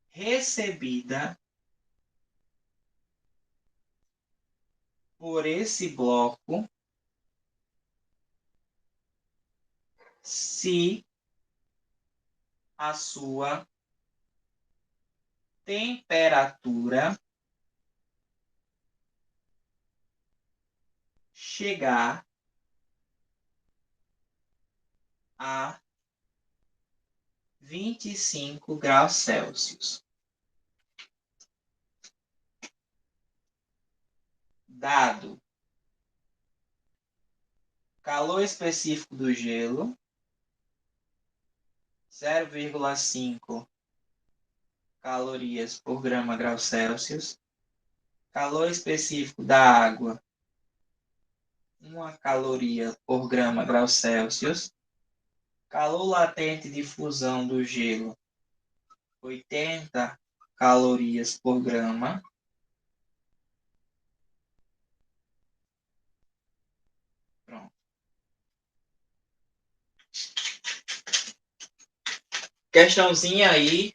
recebida por esse bloco se a sua temperatura chegar a 25 graus Celsius. Dado calor específico do gelo, 0,5 calorias por grama grau Celsius. Calor específico da água, 1 caloria por grama grau Celsius. Calor latente de fusão do gelo, 80 calorias por grama. Pronto. Questãozinha aí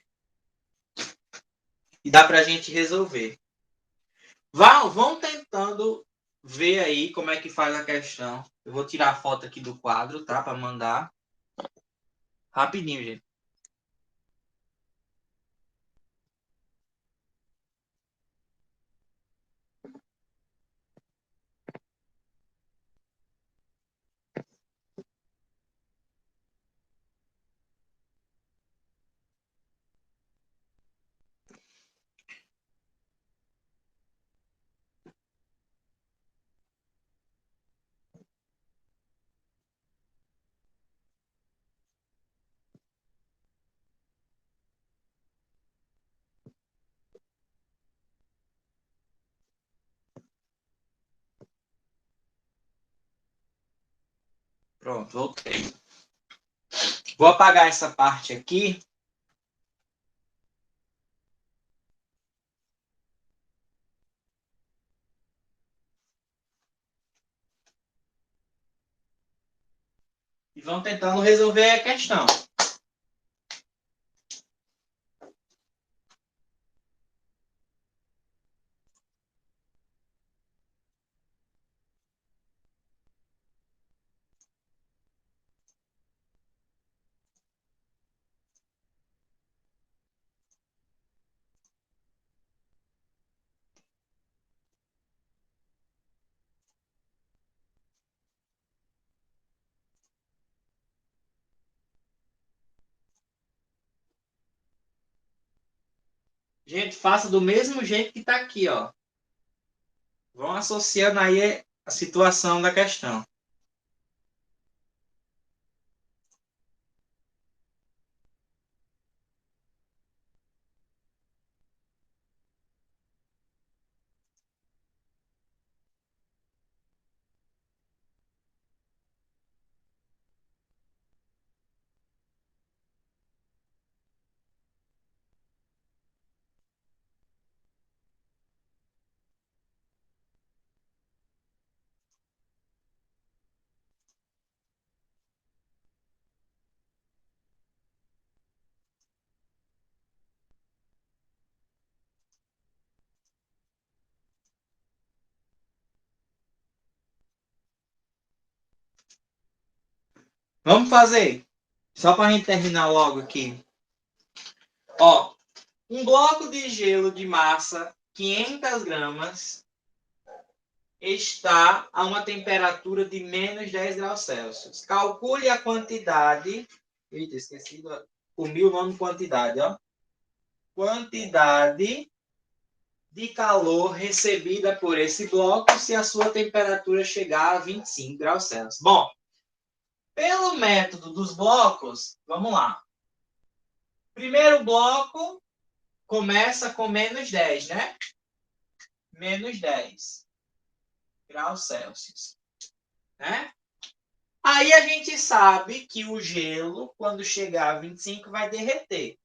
e dá para a gente resolver. Vão tentando ver aí como é que faz a questão. Eu vou tirar a foto aqui do quadro, tá? Para mandar. Rapidinho, gente. Pronto, voltei. Vou apagar essa parte aqui. E vamos tentando resolver a questão. Gente, faça do mesmo jeito que está aqui, ó. Vão associando aí a situação da questão. Vamos fazer. Só para a gente terminar logo aqui. Ó, um bloco de gelo de massa 500 gramas está a uma temperatura de menos 10 graus Celsius. Calcule a quantidade. Eita, esqueci. Comi o nome quantidade, ó. Quantidade de calor recebida por esse bloco se a sua temperatura chegar a 25 graus Celsius. Bom, pelo método dos blocos, vamos lá. Primeiro bloco começa com menos 10, né? Menos 10 graus Celsius. Né? Aí a gente sabe que o gelo, quando chegar a 25, vai derreter.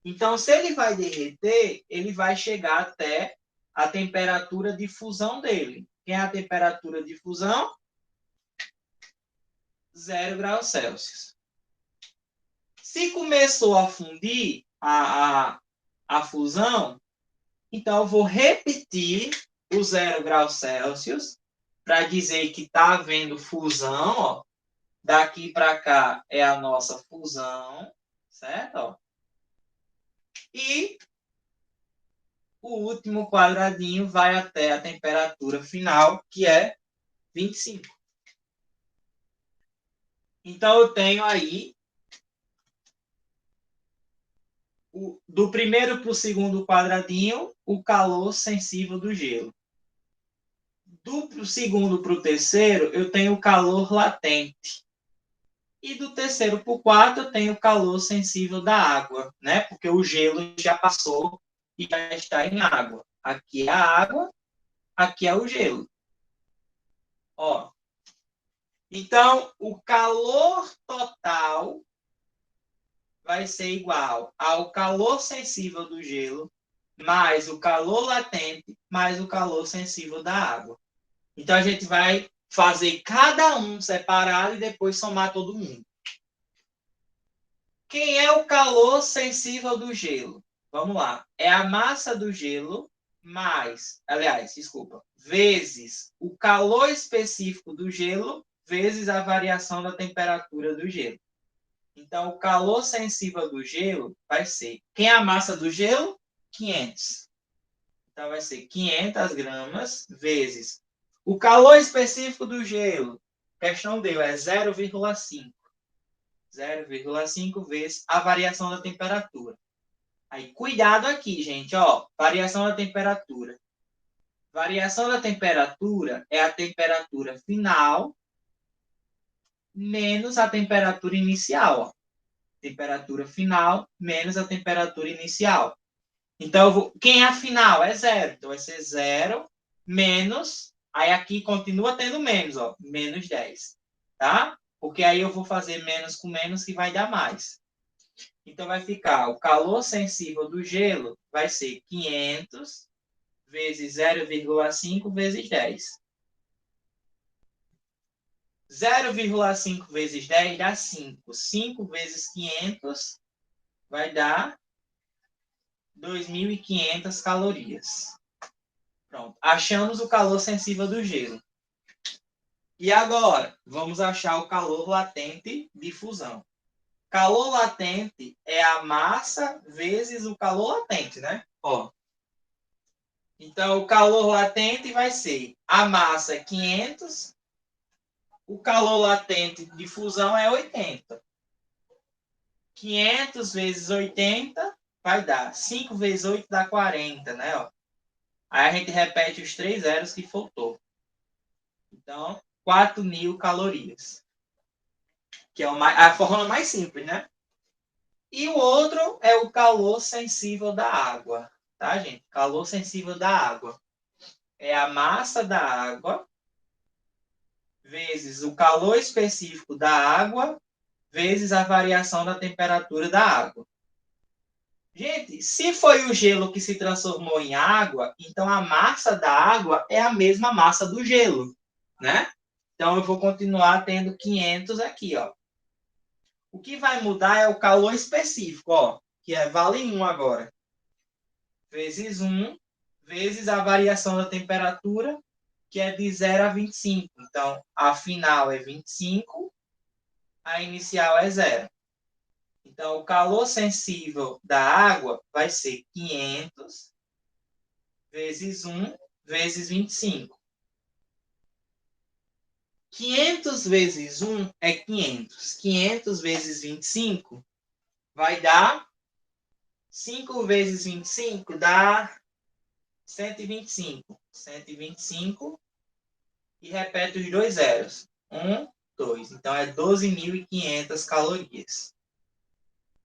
Então, se ele vai derreter, ele vai chegar até a temperatura de fusão dele. Que é a temperatura de fusão? 0 graus Celsius. Se começou a fundir a fusão, então eu vou repetir o 0 graus Celsius para dizer que está havendo fusão. Ó. Daqui para cá é a nossa fusão, certo? Ó. E o último quadradinho vai até a temperatura final, que é 25. Então, eu tenho aí, do primeiro para o segundo quadradinho, o calor sensível do gelo. Do segundo para o terceiro, eu tenho o calor latente. E do terceiro para o quarto, eu tenho o calor sensível da água, né? Porque o gelo já passou e já está em água. Aqui é a água, aqui é o gelo. Ó. Então, o calor total vai ser igual ao calor sensível do gelo, mais o calor latente, mais o calor sensível da água. Então, a gente vai fazer cada um separado e depois somar todo mundo. Quem é o calor sensível do gelo? Vamos lá. É a massa do gelo vezes o calor específico do gelo vezes a variação da temperatura do gelo. Então, o calor sensível do gelo vai ser... Quem é a massa do gelo? 500. Então, vai ser 500 gramas vezes o calor específico do gelo. A questão dele é 0,5. 0,5 vezes a variação da temperatura. Aí, cuidado aqui, gente, ó. Variação da temperatura. Variação da temperatura é a temperatura final menos a temperatura inicial, ó. Temperatura final menos a temperatura inicial. Então, quem é a final? É 0. Então, vai ser 0 menos... Aí, aqui continua tendo menos, ó. Menos 10. Tá? Porque aí eu vou fazer menos com menos que vai dar mais. Então, vai ficar o calor sensível do gelo vai ser 500 vezes 0,5 vezes 10. 0,5 vezes 10 dá 5. 5 vezes 500 vai dar 2.500 calorias. Pronto. Achamos o calor sensível do gelo. E agora, vamos achar o calor latente de fusão. Calor latente é a massa vezes o calor latente, né? Ó. Então, o calor latente vai ser a massa é 500, o calor latente de fusão é 80. 500 vezes 80 vai dar 5 vezes 8 dá 40, né? Ó. Aí a gente repete os 3 zeros que faltou. Então, 4.000 calorias. Que é a fórmula mais simples, né? E o outro é o calor sensível da água. Tá, gente? Calor sensível da água. É a massa da água vezes o calor específico da água vezes a variação da temperatura da água. Gente, se foi o gelo que se transformou em água, então a massa da água é a mesma massa do gelo, né? Então eu vou continuar tendo 500 aqui, ó. O que vai mudar é o calor específico, ó, que vale 1 agora. Vezes 1, vezes a variação da temperatura, que é de 0 a 25. Então, a final é 25, a inicial é 0. Então, o calor sensível da água vai ser 500 vezes 1 vezes 25. 500 vezes 1 é 500. 500 vezes 25 vai dar 5 vezes 25 dá 125. 125 e repete os 2 zeros. 1, 2. Então, é 12.500 calorias.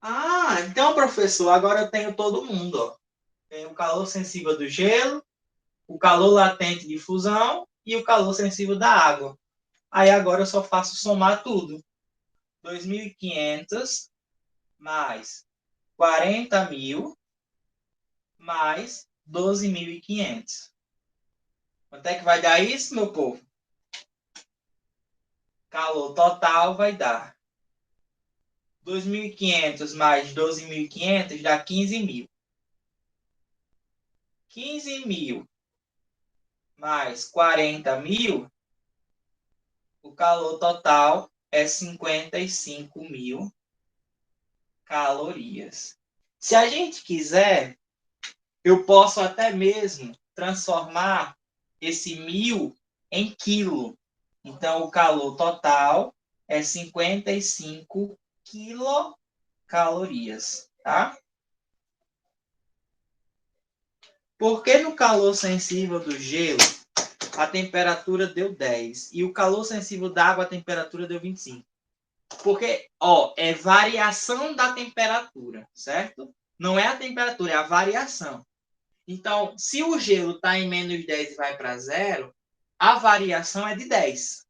Ah, então, professor, agora eu tenho todo mundo, ó. Tenho o calor sensível do gelo, o calor latente de fusão e o calor sensível da água. Aí agora eu só faço somar tudo. 2.500 mais 40.000 mais 12.500. Quanto é que vai dar isso, meu povo? Calor total vai dar 2.500 mais 12.500 dá 15.000. 15.000 mais 40.000, o calor total é 55.000 calorias. Se a gente quiser, eu posso até mesmo transformar esse 1.000 em quilo. Então, o calor total é 55 quilocalorias, tá? Porque no calor sensível do gelo, a temperatura deu 10. E o calor sensível da água, a temperatura deu 25. Porque, ó, é variação da temperatura, certo? Não é a temperatura, é a variação. Então, se o gelo está em menos 10 e vai para 0, a variação é de 10.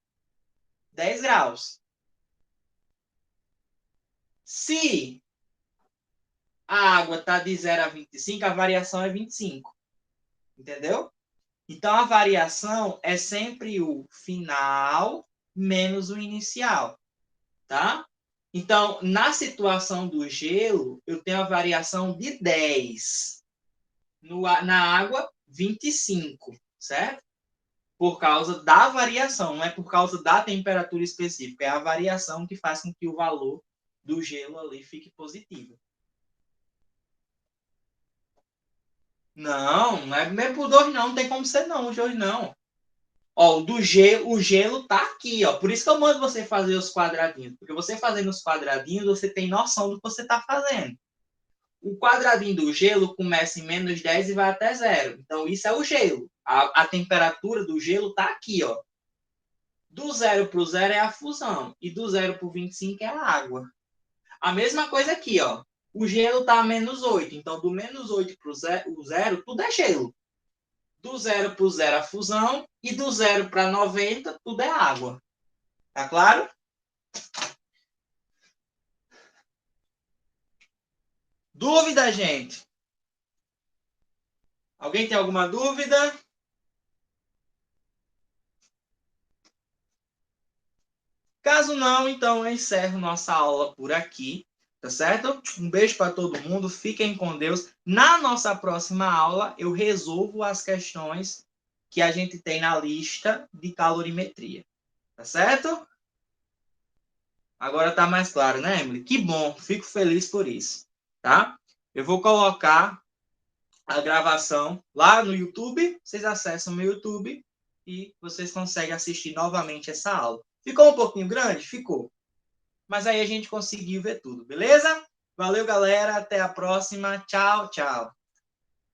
10 graus. Se a água está de 0 a 25, a variação é 25. Entendeu? Então, a variação é sempre o final menos o inicial, tá? Então, na situação do gelo, eu tenho a variação de 10. Na água, 25, certo? Por causa da variação, não é por causa da temperatura específica, é a variação que faz com que o valor do gelo ali fique positivo. Não, não é por 2 não tem como ser não, hoje não. Ó, o gelo tá aqui, ó. Por isso que eu mando você fazer os quadradinhos. Porque você fazendo os quadradinhos, você tem noção do que você está fazendo. O quadradinho do gelo começa em menos 10 e vai até 0. Então, isso é o gelo. A temperatura do gelo tá aqui, ó. Do 0 para o 0 é a fusão. E do 0 para o 25 é a água. A mesma coisa aqui, ó. O gelo tá a menos 8. Então, do menos 8 para o 0, tudo é gelo. Do 0 para o 0 a fusão e do 0 para 90 tudo é água. Tá claro? Dúvida, gente? Alguém tem alguma dúvida? Caso não, então eu encerro nossa aula por aqui, tá certo? Um beijo para todo mundo, fiquem com Deus. Na nossa próxima aula, eu resolvo as questões que a gente tem na lista de calorimetria, tá certo? Agora tá mais claro, né, Emily? Que bom, fico feliz por isso, tá? Eu vou colocar a gravação lá no YouTube, vocês acessam o meu YouTube e vocês conseguem assistir novamente essa aula. Ficou um pouquinho grande? Ficou. Mas aí a gente conseguiu ver tudo, beleza? Valeu, galera. Até a próxima. Tchau, tchau.